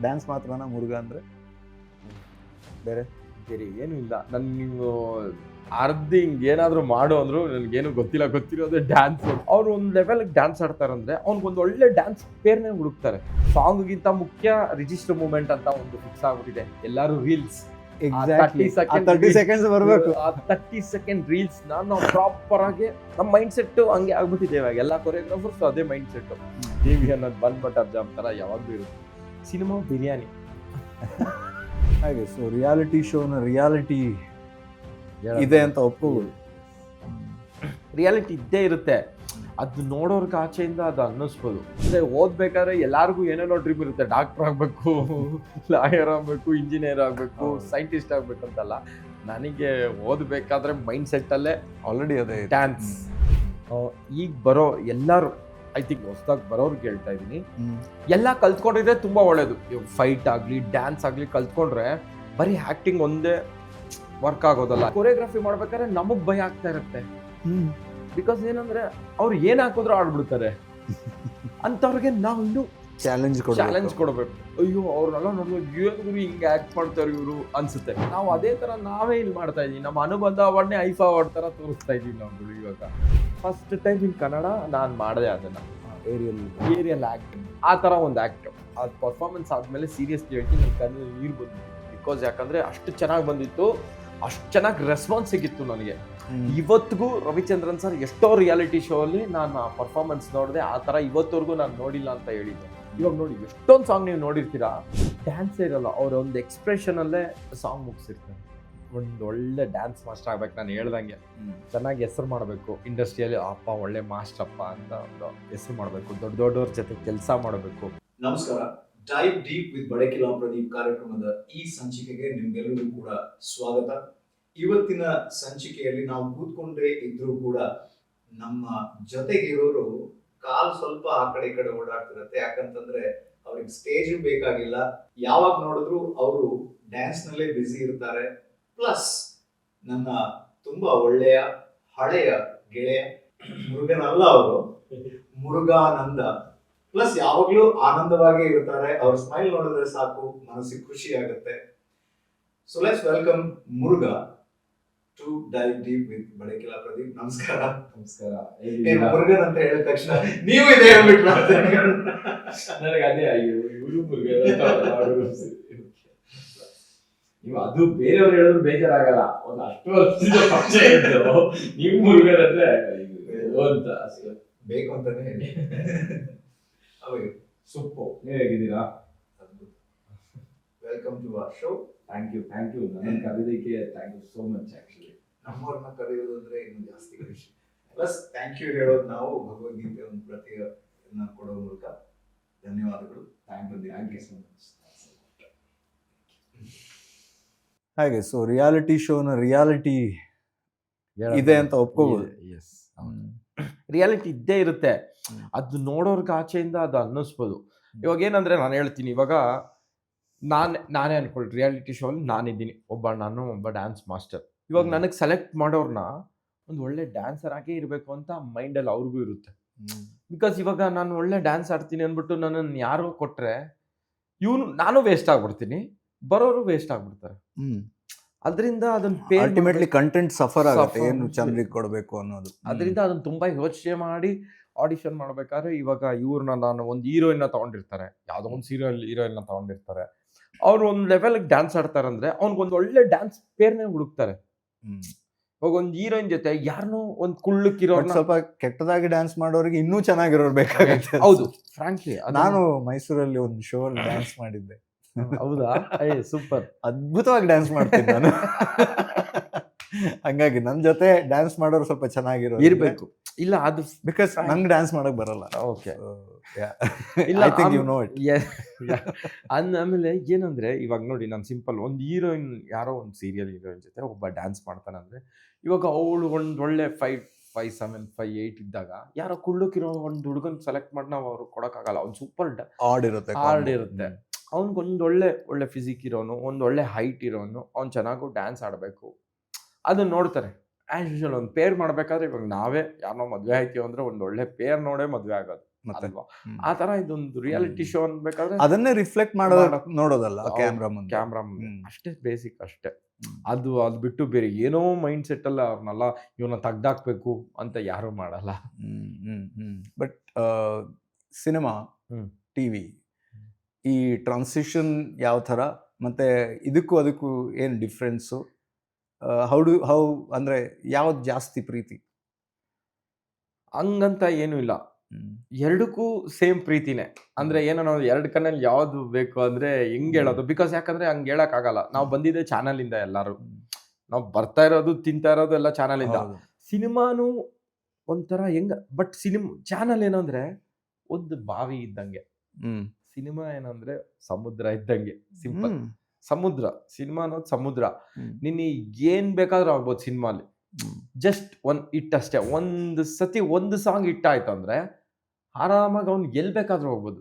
Dance ಮಾತ್ರನಾ Murugha ಅಂದರೆ? ಬೇರೆ ಬೇರೆ ಏನೂ ಇಲ್ಲ. ನನ್ಗೆ ನೀವು ಅರ್ಧಿ ಹಿಂಗೇನಾದರೂ ಮಾಡು ಅಂದ್ರು ನನಗೇನು ಗೊತ್ತಿರೋದೇ ಡ್ಯಾನ್ಸ್. ಅವ್ರು ಒಂದು ಲೆವೆಲ್ಗೆ ಡ್ಯಾನ್ಸ್ ಆಡ್ತಾರಂದ್ರೆ ಅವ್ನಿಗೊಂದು ಒಳ್ಳೆ ಡ್ಯಾನ್ಸ್ ಪೇರ್ನೇ ಹುಡುಕ್ತಾರೆ. ಸಾಂಗ್ಗಿಂತ ಮುಖ್ಯ ರಿಜಿಸ್ಟರ್ ಮೂಮೆಂಟ್ ಅಂತ ಒಂದು ಫಿಕ್ಸ್ ಆಗ್ಬಿಟ್ಟಿದೆ. ಎಲ್ಲರೂ ರೀಲ್ಸ್ ಎಕ್ಸಾಕ್ಟ್ಲಿ 30 ಸೆಕೆಂಡ್ಸ್ ಬರಬೇಕು. ಆ 30 ಸೆಕೆಂಡ್ ರೀಲ್ಸ್ ನಾವು ಪ್ರಾಪರ್ ಆಗಿ ನಮ್ಮ ಮೈಂಡ್ ಸೆಟ್ ಹಂಗೆ ಆಗ್ಬಿಟ್ಟಿದೆ ಇವಾಗ. ಎಲ್ಲ ಕೊರಿಯೋಗ್ರಾಫರ್ಸ್ ಅದೇ ಮೈಂಡ್ ಸೆಟ್. ಟಿವಿ ಅನ್ನೋದು ಬಂದ್ ಬಟರ್ ಜಾಮ್ ತರ ಯಾವಾಗ್ಲೂ ಇರುತ್ತೆ. ಸಿನಿಮಾ ಬಿರಿಯಾನಿ ಹಾಗೆ. ಸೊ ರಿಯಾಲಿಟಿ ಶೋನ ರಿಯಾಲಿಟಿ ಇದೆ ಅಂತ ಒಪ್ಕೋಬೋದು. ರಿಯಾಲಿಟಿ ಇದ್ದೇ ಇರುತ್ತೆ. ಅದು ನೋಡೋರ್ಗೆ ಆಚೆಯಿಂದ ಅದು ಅನ್ನಿಸ್ಬೋದು. ಅಂದರೆ ಓದ್ಬೇಕಾದ್ರೆ ಎಲ್ಲರಿಗೂ ಏನೇನೋ ಡ್ರೀಮ್ ಇರುತ್ತೆ. ಡಾಕ್ಟರ್ ಆಗಬೇಕು, ಲಾಯರ್ ಆಗಬೇಕು, ಇಂಜಿನಿಯರ್ ಆಗಬೇಕು, ಸೈಂಟಿಸ್ಟ್ ಆಗಬೇಕು ಅಂತಲ್ಲ. ನನಗೆ ಓದಬೇಕಾದ್ರೆ ಮೈಂಡ್ ಸೆಟ್ಟಲ್ಲೇ ಆಲ್ರೆಡಿ ಅದೇ ಡ್ಯಾನ್ಸ್. ಈಗ ಬರೋ ಎಲ್ಲರೂ ಐ ಥಿಂಕ್ ಹೊಸ್ದಾಗಿ ಬರೋರ್ಗೆ ಹೇಳ್ತಾ ಇದ್ದೀನಿ, ಎಲ್ಲ ಕಲ್ತ್ಕೊಂಡಿದ್ರೆ ತುಂಬ ಒಳ್ಳೇದು. ಫೈಟ್ ಆಗಲಿ ಡ್ಯಾನ್ಸ್ ಆಗಲಿ ಕಲ್ತ್ಕೊಂಡ್ರೆ ಬರೀ ಆ್ಯಕ್ಟಿಂಗ್ ಒಂದೇ ವರ್ಕ್ ಆಗೋದಲ್ಲ. ಕೊರಿಯೋಗ್ರಫಿ ಮಾಡ್ಬೇಕಾದ್ರೆ ನಮಗೆ ಭಯ ಆಗ್ತಾ ಇರುತ್ತೆ. ಬಿಕಾಸ್ ಏನಂದ್ರೆ ಅವ್ರು ಏನ್ ಹಾಕಿದ್ರು ಆಡ್ಬಿಡ್ತಾರೆ. ಅಂತವ್ರಿಗೆ ನಾವು ಇನ್ನೂ ಚಾಲೆಂಜ್ ಕೊಡಬೇಕು. ಅಯ್ಯೋ ಅವ್ರನ್ನೆಲ್ಲ ನೋಡ್ಬೇಕು, ಏನು ಹಿಂಗೆ ಆಕ್ಟ್ ಮಾಡ್ತಾರೆ ಇವರು ಅನ್ಸುತ್ತೆ. ನಾವು ಅದೇ ತರ ನಾವೇ ಇಲ್ಲಿ ಮಾಡ್ತಾ ಇದೀವಿ. ನಮ್ಮ ಅನುಬಂಧ ಅವಾರ್ಡ್ನೇ ಐಫಾ ಅವಾರ್ಡ್ ತರ ತೋರಿಸ್ತಾ ಇದೀವಿ ನಾವು ಇವಾಗ. ಫಸ್ಟ್ ಟೈಮ್ ಇನ್ ಕನ್ನಡ ನಾನು ಮಾಡಿದೆ ಅದನ್ನ, ಏರಿಯಲ್ ಆಕ್ಟಿಂಗ್. ಆ ತರ ಒಂದು ಆಕ್ಟ್ ಅದು ಪರ್ಫಾರ್ಮೆನ್ಸ್ ಆದ್ಮೇಲೆ ಸೀರಿಯಸ್ಲಿ ಹೇಳ್ತೀನಿ, ನನ್ನ ಕಣ್ಣಲ್ಲಿ ನೀರು ಬಂದಿತ್ತು. ಬಿಕಾಸ್ ಯಾಕಂದ್ರೆ ಅಷ್ಟು ಚೆನ್ನಾಗಿ ಬಂದಿತ್ತು, ಅಷ್ಟು ಚೆನ್ನಾಗಿ ರೆಸ್ಪಾನ್ಸ್ ಸಿಗಿತ್ತು ನನಗೆ. ಇವತ್ತಿಗೂ ರವಿಚಂದ್ರನ್ ಸರ್ ಎಷ್ಟೋ ರಿಯಾಲಿಟಿ ಶೋ ಅಲ್ಲಿ ನಾನು ಪರ್ಫಾರ್ಮೆನ್ಸ್ ನೋಡಿದೆ, ಆ ಥರ ಇವತ್ತವರೆಗೂ ನಾನು ನೋಡಿಲ್ಲ ಅಂತ ಹೇಳಿದ್ದೆ. ಇವಾಗ ನೋಡಿ ಎಷ್ಟೊಂದು ಸಾಂಗ್ ನೀವು ನೋಡಿರ್ತೀರಾ, ಡ್ಯಾನ್ಸೇ ಇರಲ್ಲ, ಅವ್ರ ಒಂದು ಎಕ್ಸ್ಪ್ರೆಷನಲ್ಲೇ ಸಾಂಗ್ ಮುಗಿಸಿರ್ತಾರೆ. ಒಂದು ಒಳ್ಳೆ ಡ್ಯಾನ್ಸ್ ಮಾಸ್ಟರ್ ಆಗ್ಬೇಕು. ನಾನು ಹೇಳ್ದಂಗೆ ಚೆನ್ನಾಗಿ ಹೆಸರು ಮಾಡಬೇಕು ಇಂಡಸ್ಟ್ರಿಯಲ್ಲಿ. ಅಪ್ಪ ಒಳ್ಳೆ ಮಾಸ್ಟರ್ ಅಪ್ಪ ಅಂತ ಒಂದು ಹೆಸರು ಮಾಡಬೇಕು, ದೊಡ್ಡವ್ರ ಜೊತೆ ಕೆಲಸ ಮಾಡಬೇಕು. ನಮಸ್ಕಾರ. Dive deep with Badakila Pradeep ಕಾರ್ಯಕ್ರಮದ ಈ ಸಂಚಿಕೆಗೆ ನಿಮ್ಗೆಲ್ಲರಿಗೂ ಕೂಡ ಸ್ವಾಗತ. ಇವತ್ತಿನ ಸಂಚಿಕೆಯಲ್ಲಿ ನಾವು ಕೂತ್ಕೊಂಡೇ ಇದ್ರೂ ಕೂಡ ನಮ್ಮ ಜೊತೆಗಿರೋರು ಕಾಲ್ ಸ್ವಲ್ಪ ಆ ಕಡೆ ಈ ಕಡೆ ಓಡಾಡ್ತಿರತ್ತೆ. ಯಾಕಂತಂದ್ರೆ ಅವ್ರಿಗೆ ಸ್ಟೇಜ್ ಬೇಕಾಗಿಲ್ಲ, ಯಾವಾಗ ನೋಡಿದ್ರು ಅವರು ಡ್ಯಾನ್ಸ್ ನಲ್ಲೇ ಬ್ಯುಸಿ ಇರ್ತಾರೆ. ಪ್ಲಸ್ ನನ್ನ ತುಂಬಾ ಒಳ್ಳೆಯ ಹಳೆಯ ಗೆಳೆಯ, ಮುರುಗನಲ್ಲ ಅವರು, ಮುರುಘಾನಂದ. ಪ್ಲಸ್ ಯಾವಾಗ್ಲೂ ಆನಂದವಾಗಿ ಇರ್ತಾರೆ. ಅವ್ರ ಸ್ಮೈಲ್ ನೋಡಿದ್ರೆ ಸಾಕು, ಮನಸ್ಸಿಗೆ ಖುಷಿ ಆಗುತ್ತೆ. So let's welcome Murugha to dive deep with Badakila Pradeep. ನಮಸ್ಕಾರ. ನಮಸ್ಕಾರ. ಮುರುಘನ್ ಅಂತ ಹೇಳಿದ ತಕ್ಷಣ ನೀವು ಇದೇ ಹೇಳ್ಬಿಟ್ರು. ನನಗೆ ಅದೇ ಇವರು ನೀವು ಅದು ಬೇರೆಯವ್ರು ಹೇಳಿದ್ರು ಬೇಜಾರಾಗಲ್ಲ. ಒಂದು ಅಷ್ಟು ವರ್ಷದಿಂದ ಪರಿಚಯ ಇದ್ದು ನೀವು ಮುರುಘನ್ ಅಂದ್ರೆ ಅಂತ ಅಷ್ಟೇ ಬೇಕು ಅಂತಾನೆ ಹೇಳಿ. ಸೊಪ್ಪು. ನೀವು ಹೇಗಿದ್ದೀರಾ? Welcome to our show. Thank you ನನ್ನ ಕರೆದಿದ್ದಕ್ಕೆ thank you so much. Actually ನಮ್ಮವ್ರನ್ನ ಕರೆಯೋದು ಅಂದ್ರೆ ಇನ್ನು ಜಾಸ್ತಿ ಖುಷಿ. ಪ್ಲಸ್ ಥ್ಯಾಂಕ್ ಯು ಹೇಳೋದು ನಾವು ಭಗವದ್ಗೀತೆ ಒಂದು ಪ್ರತಿಯನ್ನ ಕೊಡೋ ಮೂಲಕ. ಧನ್ಯವಾದಗಳು. Thank you so much. ಹಾಗೆ. ಸೊ ರಿಯಾಲಿಟಿ ಶೋನ ರಿಯಾಲಿಟಿ ಇದೆ ಅಂತ ಒಪ್ಕೋಬೋದು. ಎಸ್, ರಿಯಾಲಿಟಿ ಇದ್ದೇ ಇರುತ್ತೆ. ಅದು ನೋಡೋರ್ಗೆ ಆಚೆಯಿಂದ ಅದು ಅನ್ನಿಸ್ಬೋದು. ಇವಾಗ ಏನಂದ್ರೆ ನಾನು ಹೇಳ್ತೀನಿ, ಇವಾಗ ನಾನೇ ಅನ್ಕೊಳ್ಳಿ ರಿಯಾಲಿಟಿ ಶೋ ಅಲ್ಲಿ ನಾನಿದ್ದೀನಿ, ನಾನು ಒಬ್ಬ ಡ್ಯಾನ್ಸ್ ಮಾಸ್ಟರ್. ಇವಾಗ ನನಗೆ ಸೆಲೆಕ್ಟ್ ಮಾಡೋರ್ನ ಒಂದು ಒಳ್ಳೆ ಡ್ಯಾನ್ಸರ್ ಆಗೇ ಇರಬೇಕು ಅಂತ ಮೈಂಡಲ್ಲಿ ಅವ್ರಿಗೂ ಇರುತ್ತೆ. ಬಿಕಾಸ್ ಇವಾಗ ನಾನು ಒಳ್ಳೆ ಡ್ಯಾನ್ಸ್ ಆಡ್ತೀನಿ ಅಂದ್ಬಿಟ್ಟು ನನ್ನನ್ನು ಯಾರೋ ಕೊಟ್ರೆ ನಾನು ವೇಸ್ಟ್ ಆಗ್ಬಿಡ್ತೀನಿ, ಬರೋರು ವೇಸ್ಟ್ ಆಗ್ಬಿಡ್ತಾರೆ. ಅದರಿಂದ ಅದನ್ನ ಅಲ್ಟಿಮೇಟ್ಲಿ ಕಂಟೆಂಟ್ ಸಫರ್ ಆಗುತ್ತೆ, ಏನು ಚಂದ್ರಿಗೆ ಕೊಡಬೇಕು ಅನ್ನೋದು. ಅದರಿಂದ ಅದನ್ನ ತುಂಬಾ ಯೋಚನೆ ಮಾಡಿ ಆಡಿಷನ್ ಮಾಡ್ಬೇಕಾದ್ರೆ ಇವಾಗ ಇವ್ರನ್ನ ನಾನು ಒಂದು ಹೀರೋಯಿನ್ ತಗೊಂಡಿರ್ತಾರೆ, ಯಾವ್ದೋ ಒಂದು ಹೀರೋಯಿನ್ ತಗೊಂಡಿರ್ತಾರೆ. ಅವ್ರು ಒಂದು ಲೆವೆಲ್ಗೆ ಡ್ಯಾನ್ಸ್ ಆಡ್ತಾರೆ ಅಂದ್ರೆ ಅವ್ನಿಗೊಂದು ಒಳ್ಳೆ ಡ್ಯಾನ್ಸ್ ಪೇರ್ನೇ ಹುಡುಕ್ತಾರೆ. ಇವಾಗ ಒಂದು ಹೀರೋಯಿನ್ ಜೊತೆ ಯಾರನ್ನೋ ಒಂದು ಕುಳ್ಳಕ್ಕಿರೋ ಸ್ವಲ್ಪ ಕೆಟ್ಟದಾಗಿ ಡ್ಯಾನ್ಸ್ ಮಾಡೋರಿಗೆ ಇನ್ನೂ ಚೆನ್ನಾಗಿರೋರು ಬೇಕಾಗುತ್ತೆ. ಹೌದು, ಫ್ರಾಂಕ್ಲಿ ನಾನು ಮೈಸೂರಲ್ಲಿ ಒಂದು ಶೋ ಅಲ್ಲಿ ಡ್ಯಾನ್ಸ್ ಮಾಡಿದ್ದೆ. ಹೌದಾ? ಸೂಪರ್, ಅದ್ಭುತವಾಗಿ ಡ್ಯಾನ್ಸ್ ಮಾಡ್ತೀನಿ ನಾನು. ಹಂಗಾಗಿ ನನ್ನ ಜೊತೆ ಡ್ಯಾನ್ಸ್ ಮಾಡೋರು ಸ್ವಲ್ಪ ಚೆನ್ನಾಗಿರೋ ಇರ್ಬೇಕು. ಇಲ್ಲ ಅದು ಬಿಕಾಸ್ ನಂಗೆ ಡ್ಯಾನ್ಸ್ ಮಾಡಕ್ ಬರಲ್ಲ. ಓಕೆ, ಇಲ್ಲ ಆಮೇಲೆ ಏನಂದ್ರೆ ಇವಾಗ ನೋಡಿ, ನಾನು ಸಿಂಪಲ್ ಒಂದು ಹೀರೋಯಿನ್, ಯಾರೋ ಒಂದು ಸೀರಿಯಲ್ ಹೀರೋಯಿನ್ ಜೊತೆ ಒಬ್ಬ ಡ್ಯಾನ್ಸ್ ಮಾಡ್ತಾನಂದ್ರೆ ಇವಾಗ ಅವಳು ಒಂದು ಒಳ್ಳೆ 5'7", 5'8" ಇದ್ದಾಗ ಯಾರೋ ಕುಳ್ಳಕ್ಕಿರೋ ಒಂದು ಹುಡುಗನ್ ಸೆಲೆಕ್ಟ್ ಮಾಡಿ ನಾವು ಅವ್ರು ಕೊಡಕ್ಕಾಗಲ್ಲ. ಅವ್ನು ಸೂಪರ್ ಹಾರ್ಡ್ ಇರುತ್ತೆ. ಅವ್ನಿಗೊಂದು ಒಳ್ಳೆ ಫಿಸಿಕ್ ಇರೋನು, ಒಂದು ಒಳ್ಳೆ ಹೈಟ್ ಇರೋನು, ಅವ್ನು ಚೆನ್ನಾಗೂ ಡ್ಯಾನ್ಸ್ ಆಡಬೇಕು, ಅದನ್ನ ನೋಡ್ತಾರೆ. ಆಸ್ ಯೂಶುವಲ್ ಒಂದು ಪೇರ್ ಮಾಡ್ಬೇಕಾದ್ರೆ ಇವಾಗ ನಾವೇ ಯಾರನ್ನೋ ಮದ್ವೆ ಆಯ್ತೀವಿ ಅಂದ್ರೆ ಒಂದು ಒಳ್ಳೆ ಪೇರ್ ನೋಡೇ ಮದ್ವೆ ಆಗೋದು ಮತ್ತೆ ಅಲ್ವಾ. ಆ ತರ ಇದೊಂದು ರಿಯಾಲಿಟಿ ಶೋ ಅನ್ಬೇಕಾದ್ರೆ ಅದನ್ನೇ ರಿಫ್ಲೆಕ್ಟ್ ನೋಡೋದಲ್ಲ ಕ್ಯಾಮ್ರಾ ಮುಂದೆ. ಕ್ಯಾಮ್ರಾ ಅಷ್ಟೇ ಬೇಸಿಕ್ ಅಷ್ಟೇ. ಅದು ಬಿಟ್ಟು ಬೇರೆ ಏನೋ ಮೈಂಡ್ ಸೆಟ್ ಅಲ್ಲ ಅವ್ರನ್ನೆಲ್ಲ ಇವನ್ನ ತೆಗ್ದಾಕ್ಬೇಕು ಅಂತ ಯಾರು ಮಾಡಲ್ಲ. ಬಟ್ ಸಿನಿಮಾ, ಟಿವಿ, ಈ ಟ್ರಾನ್ಸಿಷನ್ ಯಾವ ಥರ, ಮತ್ತೆ ಅದಕ್ಕೂ ಏನು ಡಿಫ್ರೆನ್ಸು? ಹೌ ಅಂದರೆ ಯಾವ್ದು ಜಾಸ್ತಿ ಪ್ರೀತಿ? ಹಂಗಂತ ಏನೂ ಇಲ್ಲ, ಎರಡಕ್ಕೂ ಸೇಮ್ ಪ್ರೀತಿನೇ. ಅಂದ್ರೆ ಏನೋ ನಾವು ಎರಡು ಕಣ್ಣಲ್ಲಿ ಯಾವ್ದು ಬೇಕು ಅಂದ್ರೆ ಹೆಂಗ್ ಹೇಳೋದು, ಬಿಕಾಸ್ ಯಾಕಂದ್ರೆ ಹಂಗ್ ಹೇಳಕ್ ಆಗಲ್ಲ. ನಾವು ಬಂದಿದ್ದೆ ಚಾನಲ್ ಇಂದ, ಎಲ್ಲಾರು ನಾವು ಬರ್ತಾ ಇರೋದು ತಿಂತಾ ಇರೋದು ಎಲ್ಲ ಚಾನಲ್ ಇಂದ. ಸಿನಿಮಾನು ಒಂಥರ ಹೆಂಗ, ಬಟ್ ಚಾನಲ್ ಏನಂದ್ರೆ ಒಂದು ಬಾವಿ ಇದ್ದಂಗೆ, ಸಿನಿಮಾ ಏನಂದ್ರೆ ಸಮುದ್ರ ಇದ್ದಂಗೆ. ಸಿಂಪಲ್ ಸಮುದ್ರ, ಸಿನಿಮಾ ಅನ್ನೋದು ಸಮುದ್ರ. ನಿನ್ನ ಏನ್ ಬೇಕಾದ್ರೂ ಆಗ್ಬೋದು ಸಿನಿಮಾಲಿ. ಜಸ್ಟ್ ಒಂದ್ ಅಷ್ಟೇ, ಒಂದು ಸತಿ ಒಂದು ಸಾಂಗ್ ಆಯ್ತು ಅಂದ್ರೆ ಆರಾಮಾಗಿ ಅವ್ನು ಎಲ್ ಬೇಕಾದ್ರೂ ಹೋಗ್ಬೋದು,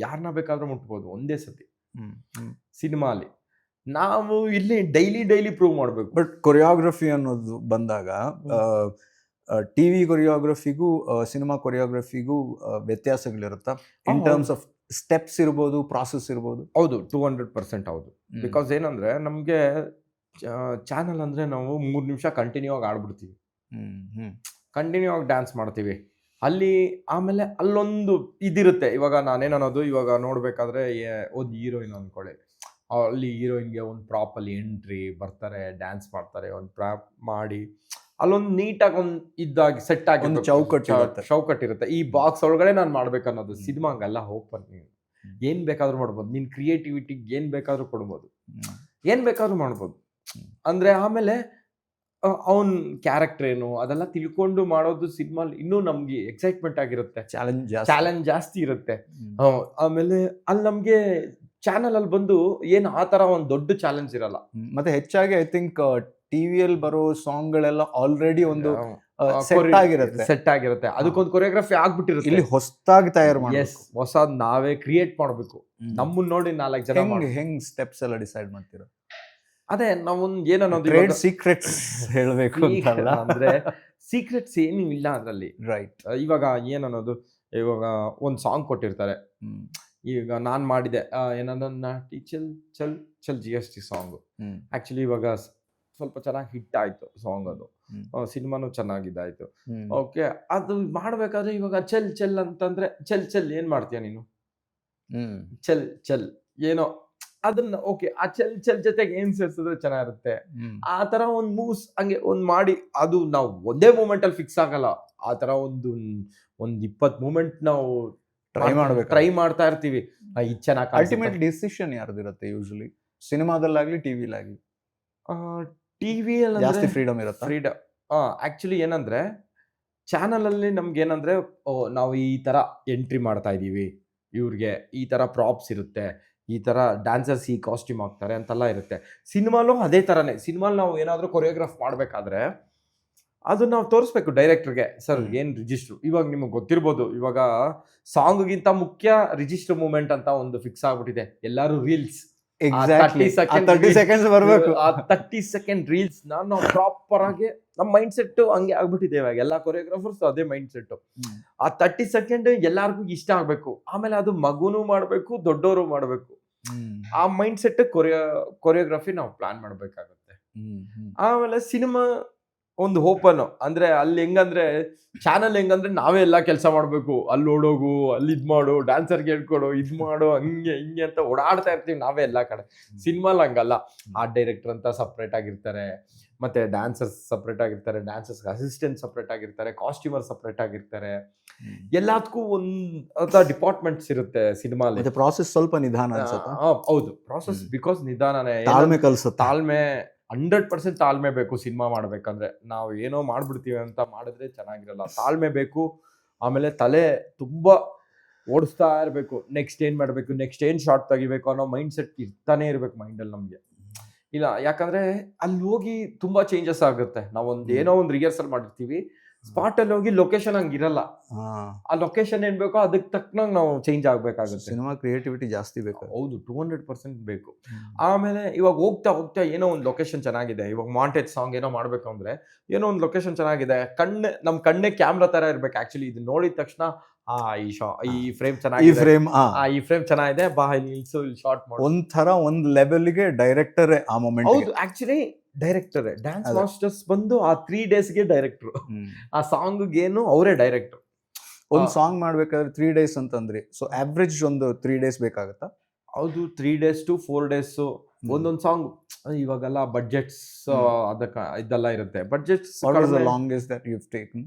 ಯಾರನ್ನ ಬೇಕಾದ್ರೂ ಮುಟ್ಬೋದು ಒಂದೇ ಸತಿ. ಸಿನಿಮಾಲಿ ನಾವು ಇಲ್ಲಿ ಡೈಲಿ ಪ್ರೂವ್ ಮಾಡ್ಬೇಕು. ಬಟ್ ಕೊರಿಯೋಗ್ರಫಿ ಅನ್ನೋದು ಬಂದಾಗ ಟಿವಿ ಕೊರಿಯೋಗ್ರಫಿಗೂ ಸಿನಿಮಾ ಕೊರಿಯೋಗ್ರಫಿಗೂ ವ್ಯತ್ಯಾಸಗಳಿರುತ್ತಾ? ಇನ್ ಟರ್ಮ್ಸ್ ಆಫ್ ಸ್ಟೆಪ್ಸ್ ಇರ್ಬೋದು, ಪ್ರಾಸೆಸ್ ಇರ್ಬೋದು. ಹೌದು, 200% ಹೌದು. ಬಿಕಾಸ್ ಏನಂದ್ರೆ ನಮ್ಗೆ ಚಾನಲ್ ಅಂದ್ರೆ ನಾವು 3 ನಿಮಿಷ ಕಂಟಿನ್ಯೂ ಆಗಿ ಆಡ್ಬಿಡ್ತೀವಿ, ಕಂಟಿನ್ಯೂ ಆಗಿ ಡ್ಯಾನ್ಸ್ ಮಾಡ್ತೀವಿ ಅಲ್ಲಿ. ಆಮೇಲೆ ಅಲ್ಲೊಂದು ಇದಿರುತ್ತೆ. ಇವಾಗ ನಾನೇನನ್ನೋದು, ಇವಾಗ ನೋಡ್ಬೇಕಾದ್ರೆ ಒಂದು ಹೀರೋಯಿನ್ ಅನ್ಕೊಳ್ಳಿ, ಅಲ್ಲಿ ಹೀರೋಯಿನ್ಗೆ ಒಂದು ಪ್ರಾಪಲ್ಲಿ ಎಂಟ್ರಿ ಬರ್ತಾರೆ, ಡ್ಯಾನ್ಸ್ ಮಾಡ್ತಾರೆ, ಒಂದು ಪ್ರಾಪ್ ಮಾಡಿ ಅಲ್ಲೊಂದು ನೀಟಾಗಿ ಒಂದು ಇದಾಗಿ ಸೆಟ್ ಆಗಿ ಒಂದು ಚೌಕಟ್ಟಿರುತ್ತೆ. ಈ ಬಾಕ್ಸ್ ಒಳಗಡೆ ನಾನು ಮಾಡ್ಬೇಕನ್ನೋದು. ಸಿನಿಮಾ ಹಂಗಲ್ಲ, ಓಪನ್, ಏನ್ ಬೇಕಾದ್ರೂ ಮಾಡ್ಬೋದು. ನಿನ್ ಕ್ರಿಯೇಟಿವಿಟಿ ಏನ್ ಬೇಕಾದ್ರೂ ಕೊಡ್ಬೋದು, ಏನ್ ಬೇಕಾದ್ರೂ ಮಾಡ್ಬೋದು. ಅಂದ್ರೆ ಆಮೇಲೆ ಅವನ್ ಕ್ಯಾರೆಕ್ಟರ್ ಏನು ಅದೆಲ್ಲ ತಿಳ್ಕೊಂಡು ಮಾಡೋದು ಸಿನಿಮಾಲ್ ಇನ್ನೂ ನಮ್ಗೆ ಎಕ್ಸೈಟ್ಮೆಂಟ್ ಆಗಿರುತ್ತೆ, ಚಾಲೆಂಜ್ ಜಾಸ್ತಿ ಇರುತ್ತೆ. ಆಮೇಲೆ ಅಲ್ಲಿ ನಮ್ಗೆ ಚಾನಲ್ ಅಲ್ಲಿ ಬಂದು ಏನ್ ಆ ತರ ಒಂದು ದೊಡ್ಡ ಚಾಲೆಂಜ್ ಇರಲ್ಲ. ಮತ್ತೆ ಹೆಚ್ಚಾಗಿ ಐ ಥಿಂಕ್ ಟಿವಿಯಲ್ಲಿ ಬರೋ ಸಾಂಗ್ ಗಳೆಲ್ಲ ಆಲ್ರೆಡಿ ಒಂದು ಸೆಟ್ ಆಗಿರುತ್ತೆ, ಅದಕ್ಕೊಂದು ಕೊರಿಯೋಗ್ರಫಿ ಆಗ್ಬಿಟ್ಟಿರುತ್ತೆ. ಇಲ್ಲಿ ಹೊಸದಾಗಿ ತಯಾರು ಮಾಡಿ, ಹೊಸದ್ ನಾವೇ ಕ್ರಿಯೇಟ್ ಮಾಡ್ಬೇಕು. ನಮ್ಮನ್ನ ನೋಡಿ 4 ಜನ ಹೆಂಗ್ ಸ್ಟೆಪ್ಸ್ ಎಲ್ಲ ಡಿಸೈಡ್ ಮಾಡ್ತೀರಾ? ಅದೇ ನಾವೊಂದು ಏನನ್ನೋದು ಟ್ರೇಡ್ ಸೀಕ್ರೆಟ್ಸ್ ಹೇಳ್ಬೇಕು ಅಂದ್ರೆ ಸೀಕ್ರೆಟ್ಸ್ ಏನು ಇಲ್ಲ ಅದ್ರಲ್ಲಿ. ರೈಟ್. ಇವಾಗ ಏನನ್ನೋದು, ಇವಾಗ ಒಂದ್ ಸಾಂಗ್ ಕೊಟ್ಟಿರ್ತಾರೆ, ಈಗ ನಾನ್ ಮಾಡಿದೆ ಏನನ್ನ ನಾಟಿ ಚಲ್ ಚಲ್ ಚಲ್ GST ಸಾಂಗ್. ಆಕ್ಚುಲಿ ಇವಾಗ ಸ್ವಲ್ಪ ಚೆನ್ನಾಗಿ ಹಿಟ್ ಆಯ್ತು ಸಾಂಗ್, ಅದು ಸಿನಿಮಾನು ಚೆನ್ನಾಗಿದ್ದಾಯ್ತು. ಓಕೆ, ಅದು ಮಾಡ್ಬೇಕಾದ್ರೆ ಇವಾಗ ಚಲ್ ಚಲ್ ಅಂತಂದ್ರೆ ಚಲ್ ಏನ್ ಮಾಡ್ತೀಯ ನೀನು? ಚಲ್ ಏನೋ ಅದನ್ನ ಓಕೆ, ಆ ಚಲ್ ಜೊತೆಗೆ ಏನ್ ಸೇರ್ಸಿದ್ರೆ ಚೆನ್ನಾಗಿರುತ್ತೆ, ಆ ತರ ಒಂದ್ ಮೂವ್ಸ್ ಹಂಗೆ ಒಂದ್ ಮಾಡಿ, ಅದು ನಾವು ಒಂದೇ ಮೂಮೆಂಟ್ ಅಲ್ಲಿ ಫಿಕ್ಸ್ ಆಗಲ್ಲ. ಆ ತರ ಒಂದು 20 ಮೂಮೆಂಟ್ ನಾವು ಟ್ರೈ ಮಾಡ್ತಾ ಇರ್ತೀವಿ. ಇದು ಚೆನ್ನಾಗಿ. ಅಲ್ಟಿಮೇಟ್ ಡಿಸಿಷನ್ ಯಾರ್ದಿರುತ್ತೆ ಯೂಶಲಿ ಸಿನಿಮಾದಲ್ಲಾಗ್ಲಿ ಟಿವಿಲಾಗ್ಲಿ? ಟಿವಿ ಜಾಸ್ತಿ ಫ್ರೀಡಮ್ ಇರುತ್ತೆ. ಆಕ್ಚುಲಿ ಏನಂದ್ರೆ ಚಾನಲ್ ಅಲ್ಲಿ ನಮ್ಗೆ ಏನಂದ್ರೆ ನಾವು ಈ ತರ ಎಂಟ್ರಿ ಮಾಡ್ತಾ ಇದೀವಿ, ಇವ್ರಿಗೆ ಈ ತರ ಪ್ರಾಪ್ಸ್ ಇರುತ್ತೆ, ಈ ತರ ಡ್ಯಾನ್ಸರ್ಸ್ ಈ ಕಾಸ್ಟ್ಯೂಮ್ ಹಾಕ್ತಾರೆ ಅಂತೆಲ್ಲ ಇರುತ್ತೆ. ಸಿನಿಮಾಲು ಅದೇ ತರನೇ. ಸಿನಿಮಾಲ್ ನಾವು ಏನಾದ್ರೂ ಕೊರಿಯೋಗ್ರಾಫ್ ಮಾಡ್ಬೇಕಾದ್ರೆ ಅದು ನಾವು ತೋರಿಸ್ಬೇಕು ಡೈರೆಕ್ಟರ್ಗೆ, ಸರ್ ಏನ್ ರಿಜಿಸ್ಟ್ರು. ಇವಾಗ ನಿಮಗೆ ಗೊತ್ತಿರ್ಬೋದು, ಇವಾಗ ಸಾಂಗ್ಗಿಂತ ಮುಖ್ಯ ರಿಜಿಸ್ಟರ್ ಮೂಮೆಂಟ್ ಅಂತ ಒಂದು ಫಿಕ್ಸ್ ಆಗ್ಬಿಟ್ಟಿದೆ. ಎಲ್ಲಾರು ರೀಲ್ಸ್ 30 ಸೆಕೆಂಡ್ಸ್ ಬರ್ಬೇಕು. ಆ 30 ಸೆಕೆಂಡ್ ರೀಲ್ಸ್ ನಾವು ಪ್ರಾಪರ್ ಆಗಿ ನಮ್ಮ ಮೈಂಡ್ ಸೆಟ್ ಹಂಗೆ ಆಗ್ಬಿಟ್ಟಿದೆ. ಇವಾಗ ಎಲ್ಲಾ ಕೊರಿಯೋಗ್ರಾಫರ್ಸ್ ಅದೇ ಮೈಂಡ್ ಸೆಟ್. ಆ 30 ಸೆಕೆಂಡ್ ಎಲ್ಲಾರ್ಗು ಇಷ್ಟ ಆಗ್ಬೇಕು. ಆಮೇಲೆ ಅದು ಮಗುನು ಮಾಡ್ಬೇಕು, ದೊಡ್ಡವರು ಮಾಡ್ಬೇಕು. ಆ ಮೈಂಡ್ ಸೆಟ್ ಕೊರಿಯೋಗ್ರಫಿ ನಾವು ಪ್ಲಾನ್ ಮಾಡ್ಬೇಕಾಗುತ್ತೆ. ಆಮೇಲೆ ಸಿನಿಮಾ ಒಂದು ಓಪನ್ ಅಂದ್ರೆ ಅಲ್ಲಿ ಹೆಂಗಂದ್ರೆ ಚಾನಲ್ ಹೆಂಗಂದ್ರೆ ನಾವೇ ಎಲ್ಲಾ ಕೆಲಸ ಮಾಡ್ಬೇಕು. ಅಲ್ಲಿ ಓಡೋಗು, ಅಲ್ಲಿ ಇದ್ ಮಾಡು, ಡ್ಯಾನ್ಸರ್ಗೆ ಹೇಳ್ಕೊಡು, ಇದ್ ಮಾಡು, ಹಂಗೆ ಹಿಂಗೆ ಅಂತ ಓಡಾಡ್ತಾ ಇರ್ತೀವಿ ನಾವೇ ಎಲ್ಲಾ ಕಡೆ. ಸಿನಿಮಾಲ್ ಹಂಗಲ್ಲ. ಆರ್ಟ್ ಡೈರೆಕ್ಟರ್ ಅಂತ ಸಪ್ರೇಟ್ ಆಗಿರ್ತಾರೆ, ಮತ್ತೆ ಡ್ಯಾನ್ಸರ್ಸ್ ಸಪ್ರೇಟ್ ಆಗಿರ್ತಾರೆ, ಡ್ಯಾನ್ಸರ್ಸ್ ಅಸಿಸ್ಟೆಂಟ್ ಸಪ್ರೇಟ್ ಆಗಿರ್ತಾರೆ, ಕಾಸ್ಟ್ಯೂಮರ್ ಸಪ್ರೇಟ್ ಆಗಿರ್ತಾರೆ. ಎಲ್ಲದಕ್ಕೂ ಒಂದ್ ಡಿಪಾರ್ಟ್ಮೆಂಟ್ಸ್ ಇರುತ್ತೆ ಸಿನಿಮಾಲಿ. ಪ್ರಾಸೆಸ್ ಸ್ವಲ್ಪ ನಿಧಾನ ಅನ್ಸುತ್ತೆ. ಹೌದು, ಪ್ರಾಸೆಸ್ ಬಿಕಾಸ್ ನಿಧಾನನೇ. ತಾಳ್ಮೆ ಕಲ್ಸುತ್ತೆ. ತಾಳ್ಮೆ 100% ತಾಳ್ಮೆ ಬೇಕು ಸಿನಿಮಾ ಮಾಡ್ಬೇಕಂದ್ರೆ. ನಾವು ಏನೋ ಮಾಡ್ಬಿಡ್ತೀವಿ ಅಂತ ಮಾಡಿದ್ರೆ ಚೆನ್ನಾಗಿರಲ್ಲ. ತಾಳ್ಮೆ ಬೇಕು. ಆಮೇಲೆ ತಲೆ ತುಂಬಾ ಓಡಿಸ್ತಾ ಇರ್ಬೇಕು. ನೆಕ್ಸ್ಟ್ ಏನ್ ಮಾಡ್ಬೇಕು, ನೆಕ್ಸ್ಟ್ ಏನ್ ಶಾರ್ಟ್ ತೆಗಿಬೇಕು ಅನ್ನೋ ಮೈಂಡ್ ಸೆಟ್ ಇರ್ತಾನೆ ಇರ್ಬೇಕು ಮೈಂಡಲ್ಲಿ ನಮ್ಗೆ. ಇಲ್ಲ ಯಾಕಂದ್ರೆ ಅಲ್ಲಿ ಹೋಗಿ ತುಂಬಾ ಚೇಂಜಸ್ ಆಗುತ್ತೆ. ನಾವೊಂದು ಏನೋ ಒಂದು ರಿಹರ್ಸಲ್ ಮಾಡಿರ್ತೀವಿ, ಸ್ಪಾಟ್ ಅಲ್ಲಿ ಹೋಗಿ ಲೊಕೇಶನ್ ಹಂಗಿರಲ್ಲ. ಆ ಲೊಕೇಶನ್ ಏನ್ ಬೇಕೋ ಅದಕ್ಕೆ ತಕ್ಕನಾಗ ನಾವು ಚೇಂಜ್ ಆಗ್ಬೇಕಾಗುತ್ತೆ. ಸಿನಿಮಾ ಕ್ರಿಯೇಟಿವಿಟಿ ಜಾಸ್ತಿ ಬೇಕು. ಹೌದು, 200% ಬೇಕು. ಆಮೇಲೆ ಇವಾಗ ಹೋಗ್ತಾ ಹೋಗ್ತಾ ಏನೋ ಒಂದು ಲೊಕೇಶನ್ ಚೆನ್ನಾಗಿದೆ, ಇವಾಗ ಮಾಂಟೇಜ್ ಸಾಂಗ್ ಏನೋ ಮಾಡ್ಬೇಕು ಅಂದ್ರೆ ಏನೋ ಒಂದು ಲೊಕೇಶನ್ ಚೆನ್ನಾಗಿದೆ, ನಮ್ ಕಣ್ಣೆ ಕ್ಯಾಮ್ರಾ ತರ ಇರ್ಬೇಕು. ಆಕ್ಚುಲಿ ಇದು ನೋಡಿದ ತಕ್ಷಣ ಈ ಫ್ರೇಮ್ ಚೆನ್ನಾಗಿದೆ, ಈ ಫ್ರೇಮ್ ಚೆನ್ನಾಗಿದೆ, ಬಾ ಇಲ್ಲಿ ನಿಲ್ಸು, ಇಲ್ಲಿ ಶಾರ್ಟ್ ಮಾಡು. ಒಂಥರ ಒಂದ್ ಲೆವೆಲ್ಗೆ ಡೈರೆಕ್ಟರ್ ಆ ಮೊಮೆಂಟ್. ಹೌದು, ಆಕ್ಚುಲಿ ಡೈರೆಕ್ಟರ್ ಡ್ಯಾನ್ಸ್ ಮಾಸ್ಟರ್ಸ್ ಬಂದು ಆ 3 daysಗೆ ಡೈರೆಕ್ಟರ್, ಆ ಸಾಂಗ್ ಏನು ಅವರೇ ಡೈರೆಕ್ಟರ್. ಒಂದ್ ಸಾಂಗ್ ಮಾಡ್ಬೇಕಾದ್ರೆ 3 days ಅಂತಂದ್ರಿ, ಸೊ ಆವ್ರೇಜ್ ಒಂದು 3 days ಬೇಕಾಗತ್ತಾ? ಹೌದು, 3 days to 4 days ಒಂದೊಂದು ಸಾಂಗ್. ಇವಾಗೆಲ್ಲ ಬಡ್ಜೆಟ್ಸ್ ಅದಕ್ಕ ಇದೆಲ್ಲ ಇರುತ್ತೆ. Budgets longest that you have taken?